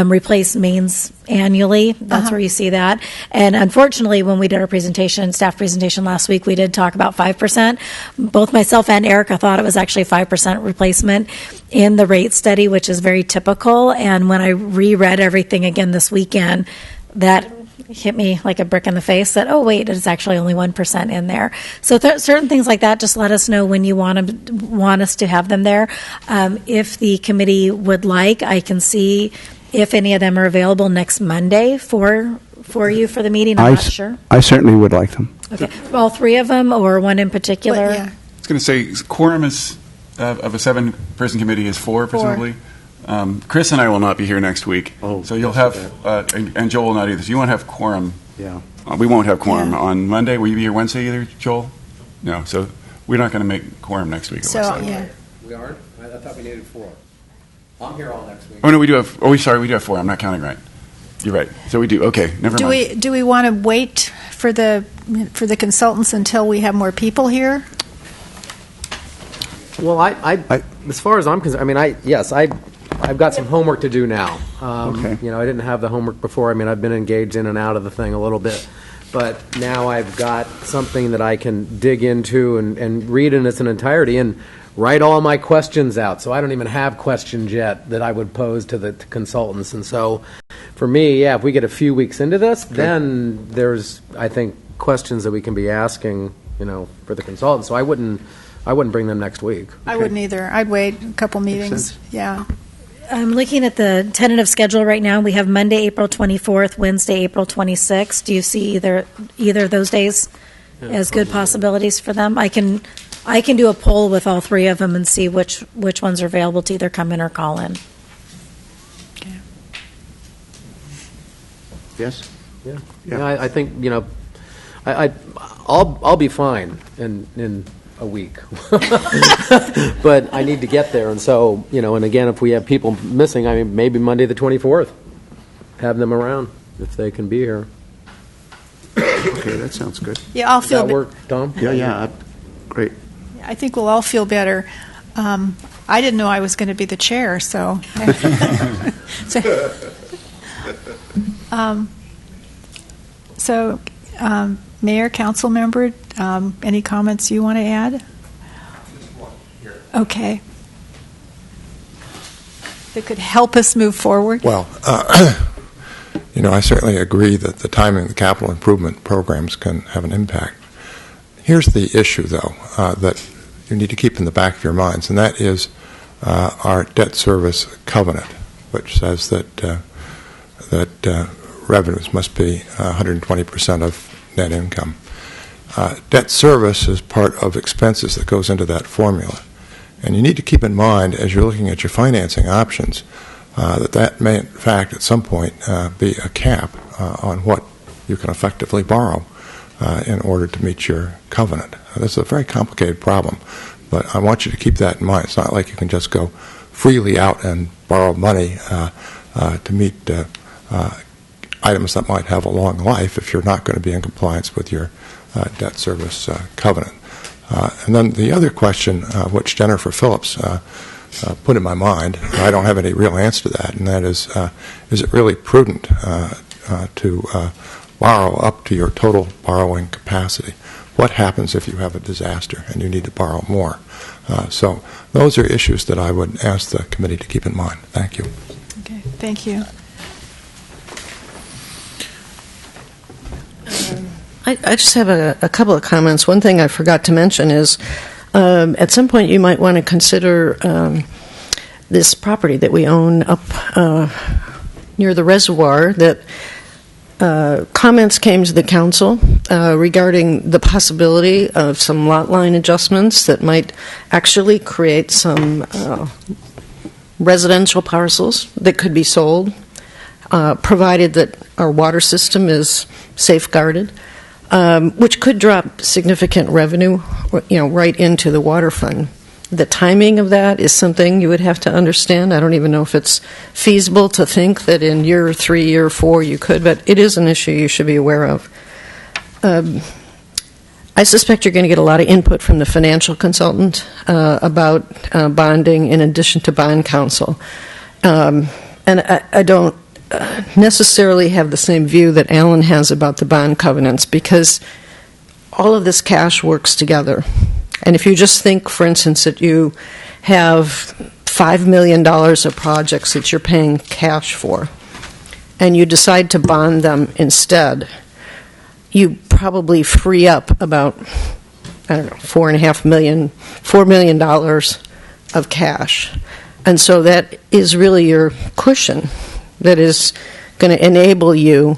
replace mains annually. That's where you see that. And unfortunately, when we did our staff presentation last week, we did talk about 5%. Both myself and Erica thought it was actually 5% replacement in the rate study, which is very typical. And when I reread everything again this weekend, that hit me like a brick in the face that, oh, wait, it's actually only 1% in there. So certain things like that, just let us know when you want us to have them there. If the committee would like, I can see if any of them are available next Monday for you for the meeting. I'm not sure. I certainly would like them. Okay. All three of them or one in particular? Yeah. I was going to say, quorum is of a 7-person committee is 4, presumably. Chris and I will not be here next week, so you'll have, and Joel will not either. So you won't have quorum. Yeah. We won't have quorum on Monday. Will you be here Wednesday either, Joel? No. So we're not going to make quorum next week. So yeah. We aren't? I thought we needed 4. I'm here all next week. Oh no, we do have. Oh, sorry, we do have 4. I'm not counting right. You're right. So we do. Okay, never mind. Do we want to wait for the consultants until we have more people here? Well, I as far as I'm concerned, I mean, I've got some homework to do now. Okay. You know, I didn't have the homework before. I mean, I've been engaged in and out of the thing a little bit. But now I've got something that I can dig into and read in its entirety and write all my questions out. So I don't even have questions yet that I would pose to the consultants. And so for me, if we get a few weeks into this, then there's, I think, questions that we can be asking, for the consultants. So I wouldn't bring them next week. I wouldn't either. I'd wait a couple meetings. Yeah. I'm looking at the tentative schedule right now. We have Monday, April 24th, Wednesday, April 26th. Do you see either of those days as good possibilities for them? I can do a poll with all three of them and see which ones are available to either come in or call in. Okay. Yes? Yeah. I think, I'll be fine in a week. But I need to get there, and so, and again, if we have people missing, I mean, maybe Monday the 24th, have them around if they can be here. Okay, that sounds good. Yeah, I'll feel Does that work, Tom? Yeah, great. I think we'll all feel better. I didn't know I was going to be the chair, so. Mayor, council member, any comments you want to add? Okay. That could help us move forward? Well, I certainly agree that the timing of the capital improvement programs can have an impact. Here's the issue, though, that you need to keep in the back of your minds, and that is our debt service covenant, which says that revenues must be 120% of net income. Debt service is part of expenses that goes into that formula. And you need to keep in mind, as you're looking at your financing options, that may, in fact, at some point be a cap on what you can effectively borrow in order to meet your covenant. This is a very complicated problem, but I want you to keep that in mind. It's not like you can just go freely out and borrow money to meet items that might have a long life if you're not going to be in compliance with your debt service covenant. And then the other question, which Jennifer Phillips put in my mind, I don't have any real answer to that, and that is it really prudent to borrow up to your total borrowing capacity? What happens if you have a disaster and you need to borrow more? So those are issues that I would ask the committee to keep in mind. Thank you. Okay, thank you. I just have a couple of comments. One thing I forgot to mention is at some point you might want to consider this property that we own up near the reservoir that comments came to the council regarding the possibility of some lot line adjustments that might actually create some residential parcels that could be sold, provided that our water system is safeguarded. which could drop significant revenue, right into the water fund. The timing of that is something you would have to understand. I don't even know if it's feasible to think that in year 3, year 4 you could, but it is an issue you should be aware of. I suspect you're going to get a lot of input from the financial consultant about bonding in addition to bond counsel. And I don't necessarily have the same view that Alan has about the bond covenants, because all of this cash works together. And if you just think, for instance, that you have $5 million of projects that you're paying cash for, and you decide to bond them instead, you probably free up about, $4 million of cash. And so that is really your cushion that is going to enable you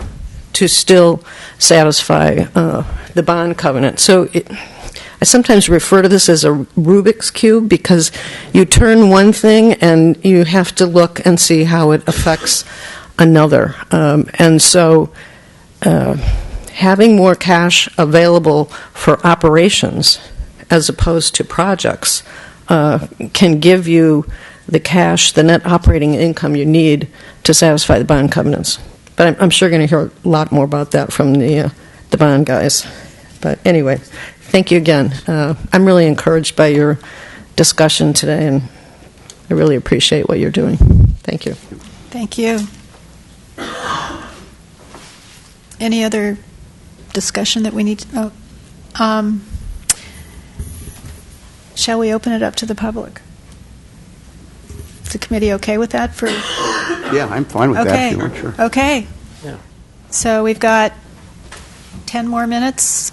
to still satisfy the bond covenant. So I sometimes refer to this as a Rubik's Cube, because you turn one thing and you have to look and see how it affects another. And so having more cash available for operations as opposed to projects can give you the cash, the net operating income you need to satisfy the bond covenants. But I'm sure going to hear a lot more about that from the bond guys. But anyway, thank you again. I'm really encouraged by your discussion today, and I really appreciate what you're doing. Thank you. Thank you. Any other discussion that we need to... shall we open it up to the public? Is the committee okay with that? Yeah, I'm fine with that. If you want, sure. Okay. Yeah. So we've got 10 more minutes.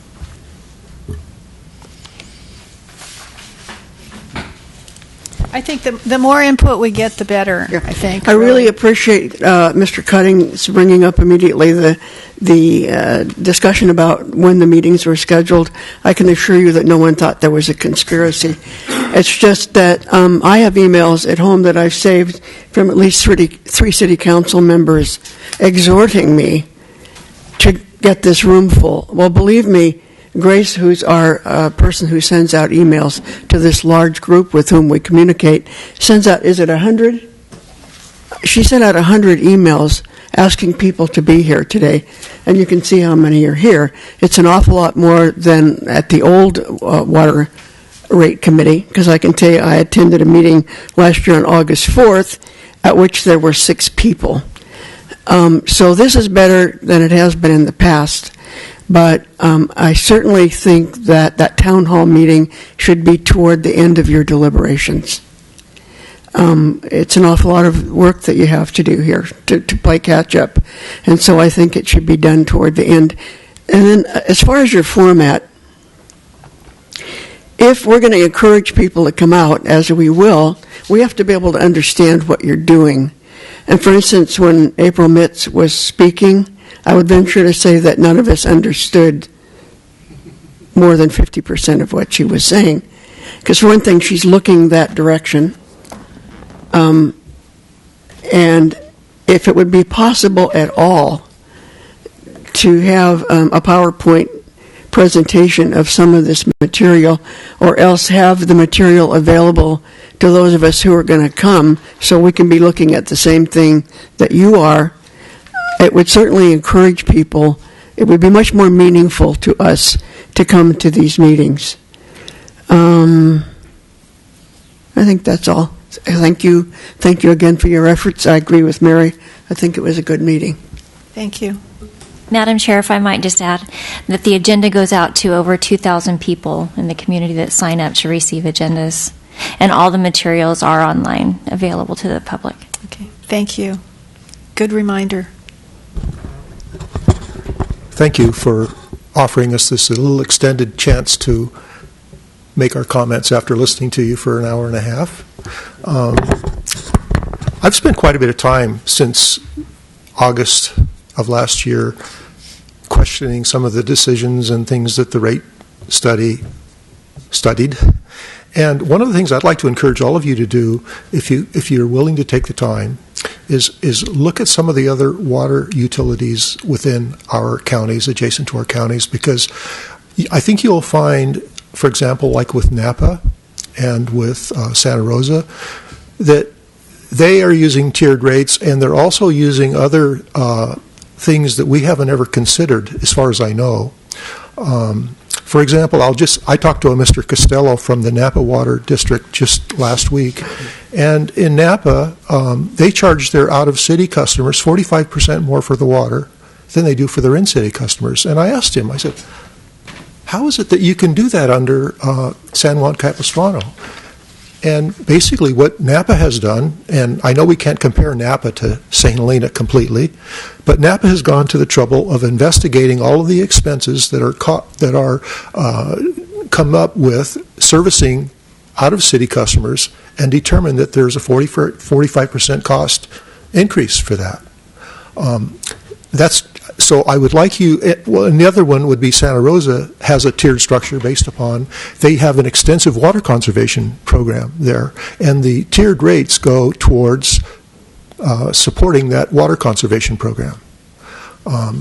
I think the more input we get, the better. Yeah. I think. I really appreciate Mr. Cuttings bringing up immediately the discussion about when the meetings were scheduled. I can assure you that no one thought there was a conspiracy. It's just that I have emails at home that I've saved from at least three city council members exhorting me to get this room full. Well, believe me, Grace, who's our person who sends out emails to this large group with whom we communicate, sends out, is it 100? She sent out 100 emails asking people to be here today, and you can see how many are here. It's an awful lot more than at the old water rate committee, because I can tell you I attended a meeting last year on August 4th at which there were 6 people. So this is better than it has been in the past. But I certainly think that town hall meeting should be toward the end of your deliberations. It's an awful lot of work that you have to do here to play catch up. And so I think it should be done toward the end. And then as far as your format, if we're going to encourage people to come out, as we will, we have to be able to understand what you're doing. And for instance, when April Mitz was speaking, I would venture to say that none of us understood more than 50% of what she was saying. Because for one thing, she's looking that direction. And if it would be possible at all to have a PowerPoint presentation of some of this material, or else have the material available to those of us who are going to come so we can be looking at the same thing that you are, it would certainly encourage people. It would be much more meaningful to us to come to these meetings. I think that's all. Thank you. Thank you again for your efforts. I agree with Mary. I think it was a good meeting. Thank you. Madam Chair, if I might just add that the agenda goes out to over 2,000 people in the community that sign up to receive agendas, and all the materials are online available to the public. Okay. Thank you. Good reminder. Thank you for offering us this little extended chance to make our comments after listening to you for an hour and a half. I've spent quite a bit of time since August of last year questioning some of the decisions and things that the rate studied. And one of the things I'd like to encourage all of you to do, if you're willing to take the time, is look at some of the other water utilities within our counties, adjacent to our counties, because I think you'll find, for example, like with Napa and with Santa Rosa, that they are using tiered rates, and they're also using other things that we haven't ever considered, as far as I know. For example, I talked to a Mr. Costello from the Napa Water District just last week, and in Napa, they charge their out-of-city customers 45% more for the water than they do for their in-city customers. And I asked him, I said, how is it that you can do that under San Juan Capistrano? And basically what Napa has done, and I know we can't compare Napa to St. Helena completely, but Napa has gone to the trouble of investigating all of the expenses that are come up with servicing out-of-city customers and determined that there's a 45% cost increase for that. So I would like you, and the other one would be Santa Rosa has a tiered structure based upon, they have an extensive water conservation program there, and the tiered rates go towards supporting that water conservation program.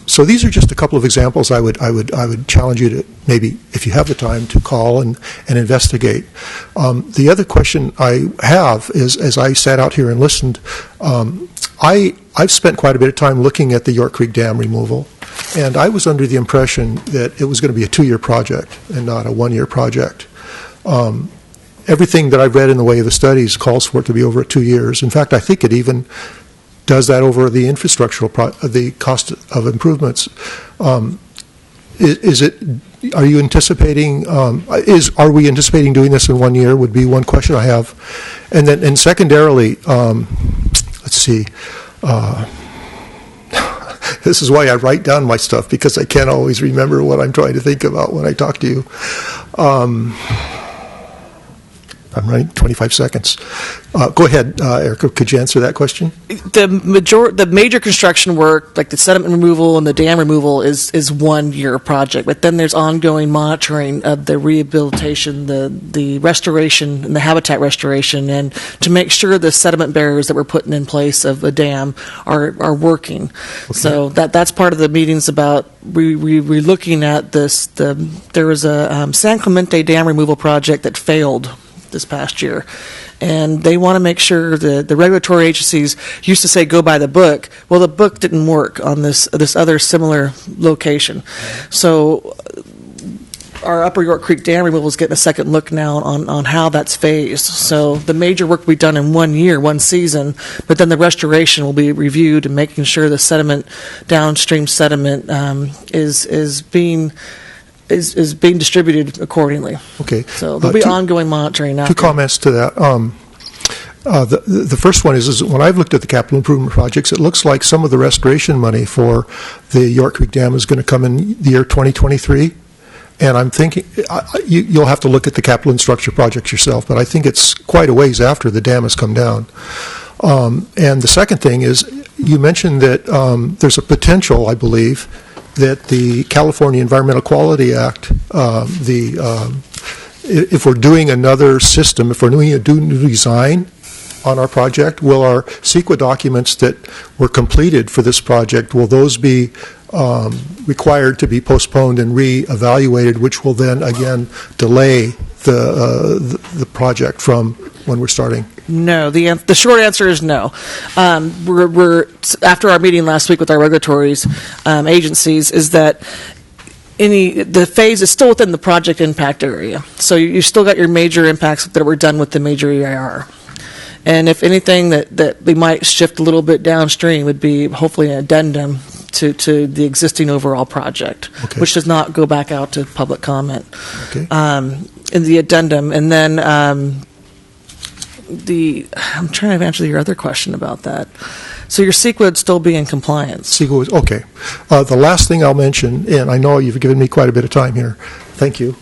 So these are just a couple of examples I would challenge you to maybe, if you have the time, to call and investigate. The other question I have is, as I sat out here and listened, I've spent quite a bit of time looking at the York Creek Dam removal, and I was under the impression that it was going to be a 2-year project and not a 1-year project. Everything that I've read in the way of the studies calls for it to be over 2 years. In fact, I think it even does that over the the cost of improvements. Are we anticipating doing this in 1 year would be one question I have. And secondarily, let's see, this is why I write down my stuff, because I can't always remember what I'm trying to think about when I talk to you. I'm running 25 seconds. Go ahead, Erica. Could you answer that question? The major construction work, like the sediment removal and the dam removal, is 1 year project. But then there's ongoing monitoring of the rehabilitation, the restoration, and the habitat restoration, and to make sure the sediment barriers that we're putting in place of the dam are working. Okay. So that's part of the meetings about looking at this. There was a San Clemente dam removal project that failed this past year, and they want to make sure that the regulatory agencies used to say go by the book. Well, the book didn't work on this other similar location. So our Upper York Creek Dam removal is getting a second look now on how that's phased. So the major work will be done in 1 year, one season, but then the restoration will be reviewed and making sure the sediment, downstream sediment, is being distributed accordingly. Okay. So there'll be ongoing monitoring now. 2 comments to that. The first one is when I've looked at the capital improvement projects, it looks like some of the restoration money for the York Creek Dam is going to come in the year 2023. And I'm thinking, you'll have to look at the capital and structure projects yourself, but I think it's quite a ways after the dam has come down. And the second thing is, you mentioned that there's a potential, I believe, that the California Environmental Quality Act, if we're doing another system, if we're doing a new design on our project, will our CEQA documents that were completed for this project, will those be required to be postponed and re-evaluated, which will then again delay the project from when we're starting? No, the short answer is no. We're after our meeting last week with our regulatory agencies, is that the phase is still within the project impact area. So you still got your major impacts that were done with the major EIR. And if anything that we might shift a little bit downstream would be hopefully an addendum to the existing overall project, okay, which does not go back out to public comment. Okay. In the addendum. And then I'm trying to answer your other question about that. So your CEQA would still be in compliance. CEQA was, okay. The last thing I'll mention, and I know you've given me quite a bit of time here. Thank you.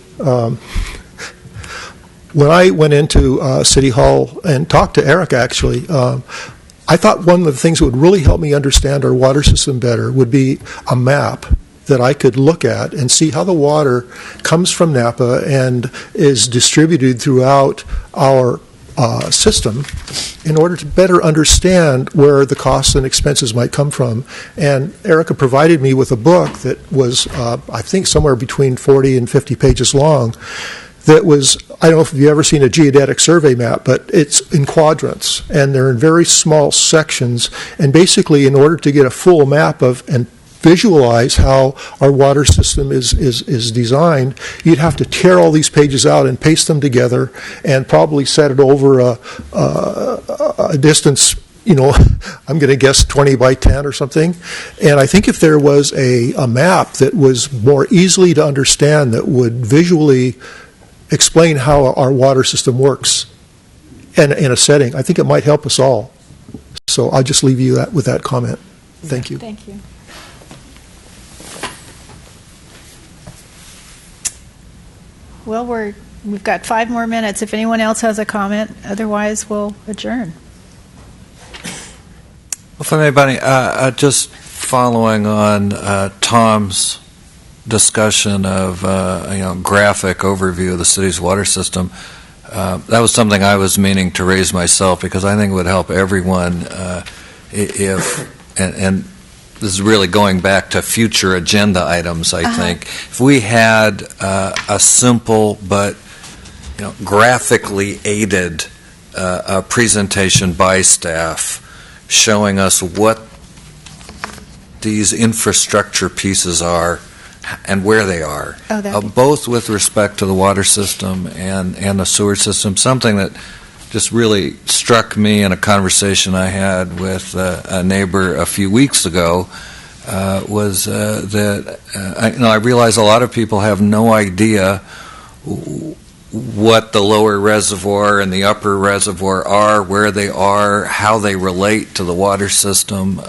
When I went into City Hall and talked to Eric, actually, I thought one of the things that would really help me understand our water system better would be a map that I could look at and see how the water comes from Napa and is distributed throughout our system in order to better understand where the costs and expenses might come from. And Erica provided me with a book that was, I think, somewhere between 40 and 50 pages long. That was, I don't know if you've ever seen a geodetic survey map, but it's in quadrants, and they're in very small sections. And basically, in order to get a full map of and visualize how our water system is designed, you'd have to tear all these pages out and paste them together and probably set it over a distance, I'm going to guess 20 by 10 or something. And I think if there was a map that was more easily to understand, that would visually explain how our water system works in a setting, I think it might help us all. So I'll just leave you with that comment. Thank you. Thank you. Well, we've got 5 more minutes. If anyone else has a comment, otherwise we'll adjourn. Well, if anybody, just following on Tom's discussion of graphic overview of the city's water system, that was something I was meaning to raise myself, because I think it would help everyone and this is really going back to future agenda items, I think. If we had a simple but graphically aided presentation by staff showing us what these infrastructure pieces are and where they are, both with respect to the water system and the sewer system, something that just really struck me in a conversation I had with a neighbor a few weeks ago was that I realize a lot of people have no idea what the lower reservoir and the upper reservoir are, where they are, how they relate to the water system.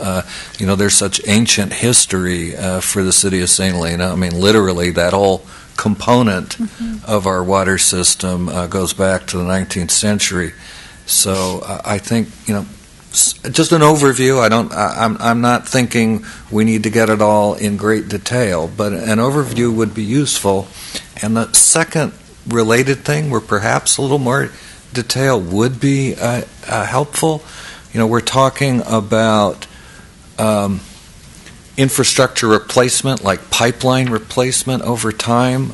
There's such ancient history for the city of St. Helena. I mean, literally, that whole component of our water system goes back to the 19th century. So I think, just an overview. I'm not thinking we need to get it all in great detail, but an overview would be useful. And the second related thing, where perhaps a little more detail would be helpful. We're talking about infrastructure replacement, like pipeline replacement over time.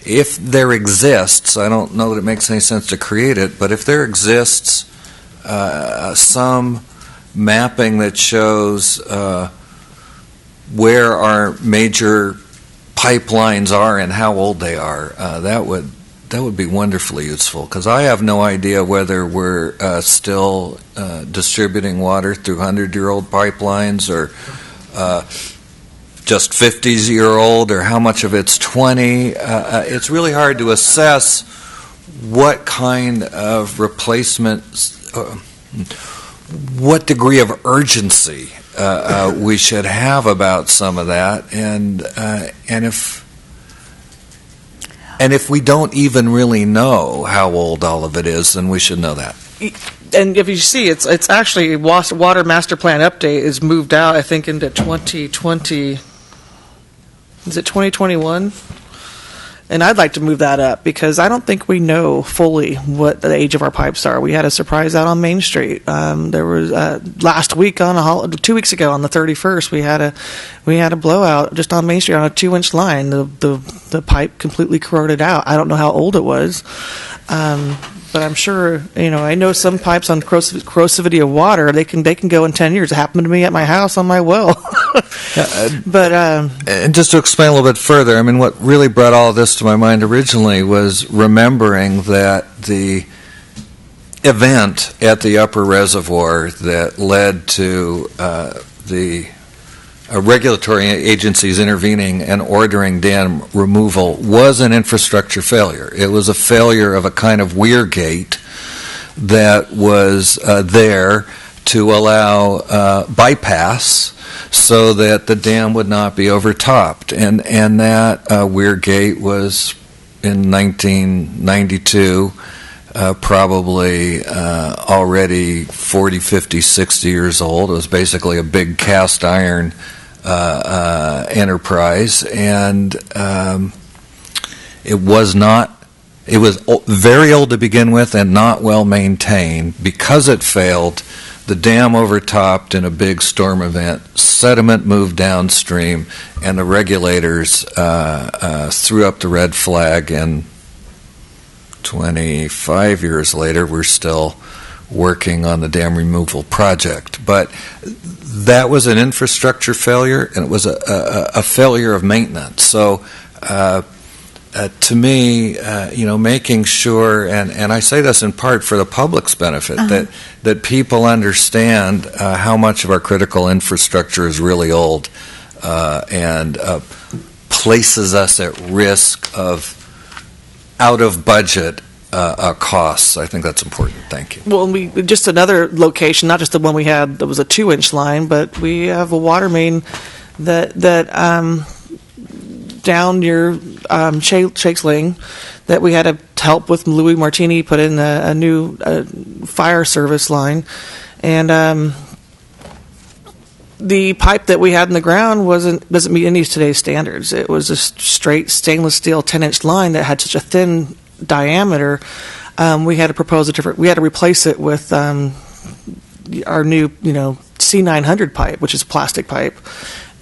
If there exists, I don't know that it makes any sense to create it, but if there exists some mapping that shows where our major pipelines are and how old they are, that would be wonderfully useful, because I have no idea whether we're still distributing water through 100-year-old pipelines or just 50-year-old, or how much of it's 20. It's really hard to assess what kind of replacement, what degree of urgency we should have about some of that, and if we don't even really know how old all of it is, then we should know that. And if you see, it's actually Water Master Plan Update is moved out, I think, into 2020. Is it 2021? And I'd like to move that up, because I don't think we know fully what the age of our pipes are. We had a surprise out on Main Street. There was last week 2 weeks ago on the 31st, we had a blowout just on Main Street on a 2-inch line. The pipe completely corroded out. I don't know how old it was. But I'm sure, I know some pipes on corrosivity of water, they can go in 10 years. It happened to me at my house on my well. But and just to explain a little bit further, I mean, what really brought all of this to my mind originally was remembering that the event at the upper reservoir that led to the regulatory agencies intervening and ordering dam removal was an infrastructure failure. It was a failure of a kind of weir gate that was there to allow bypass so that the dam would not be overtopped. And that weir gate was in 1992 probably already 40, 50, 60 years old. It was basically a big cast iron enterprise, and it was not it was very old to begin with and not well maintained. Because it failed, the dam overtopped in a big storm event, sediment moved downstream, and the regulators threw up the red flag, and 25 years later, we're still working on the dam removal project. But that was an infrastructure failure, and it was a failure of maintenance. So to me, making sure, and I say this in part for the public's benefit, that people understand how much of our critical infrastructure is really old and places us at risk of out-of-budget costs. I think that's important. Thank you. Well, just another location, not just the one we had that was a 2-inch line, but we have a water main that down near Shakes Lane that we had to help with Louis Martini put in a new fire service line. And the pipe that we had in the ground doesn't meet any of today's standards. It was a straight stainless steel 10-inch line that had such a thin diameter. We had to propose we had to replace it with our new C900 pipe, which is a plastic pipe.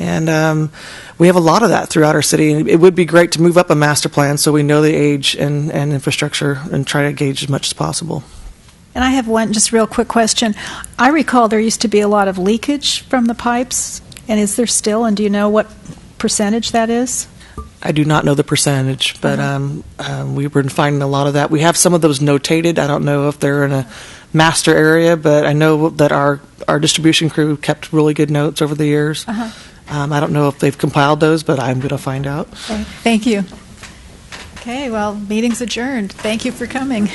And we have a lot of that throughout our city. And it would be great to move up a master plan so we know the age and infrastructure and try to gauge as much as possible. And I have one just real quick question. I recall there used to be a lot of leakage from the pipes, and is there still? And do you know what percentage that is? I do not know the percentage, but we've been finding a lot of that. We have some of those notated. I don't know if they're in a master area, but I know that our distribution crew kept really good notes over the years. I don't know if they've compiled those, but I'm going to find out. Okay. Thank you. Okay, well, meeting's adjourned. Thank you for coming.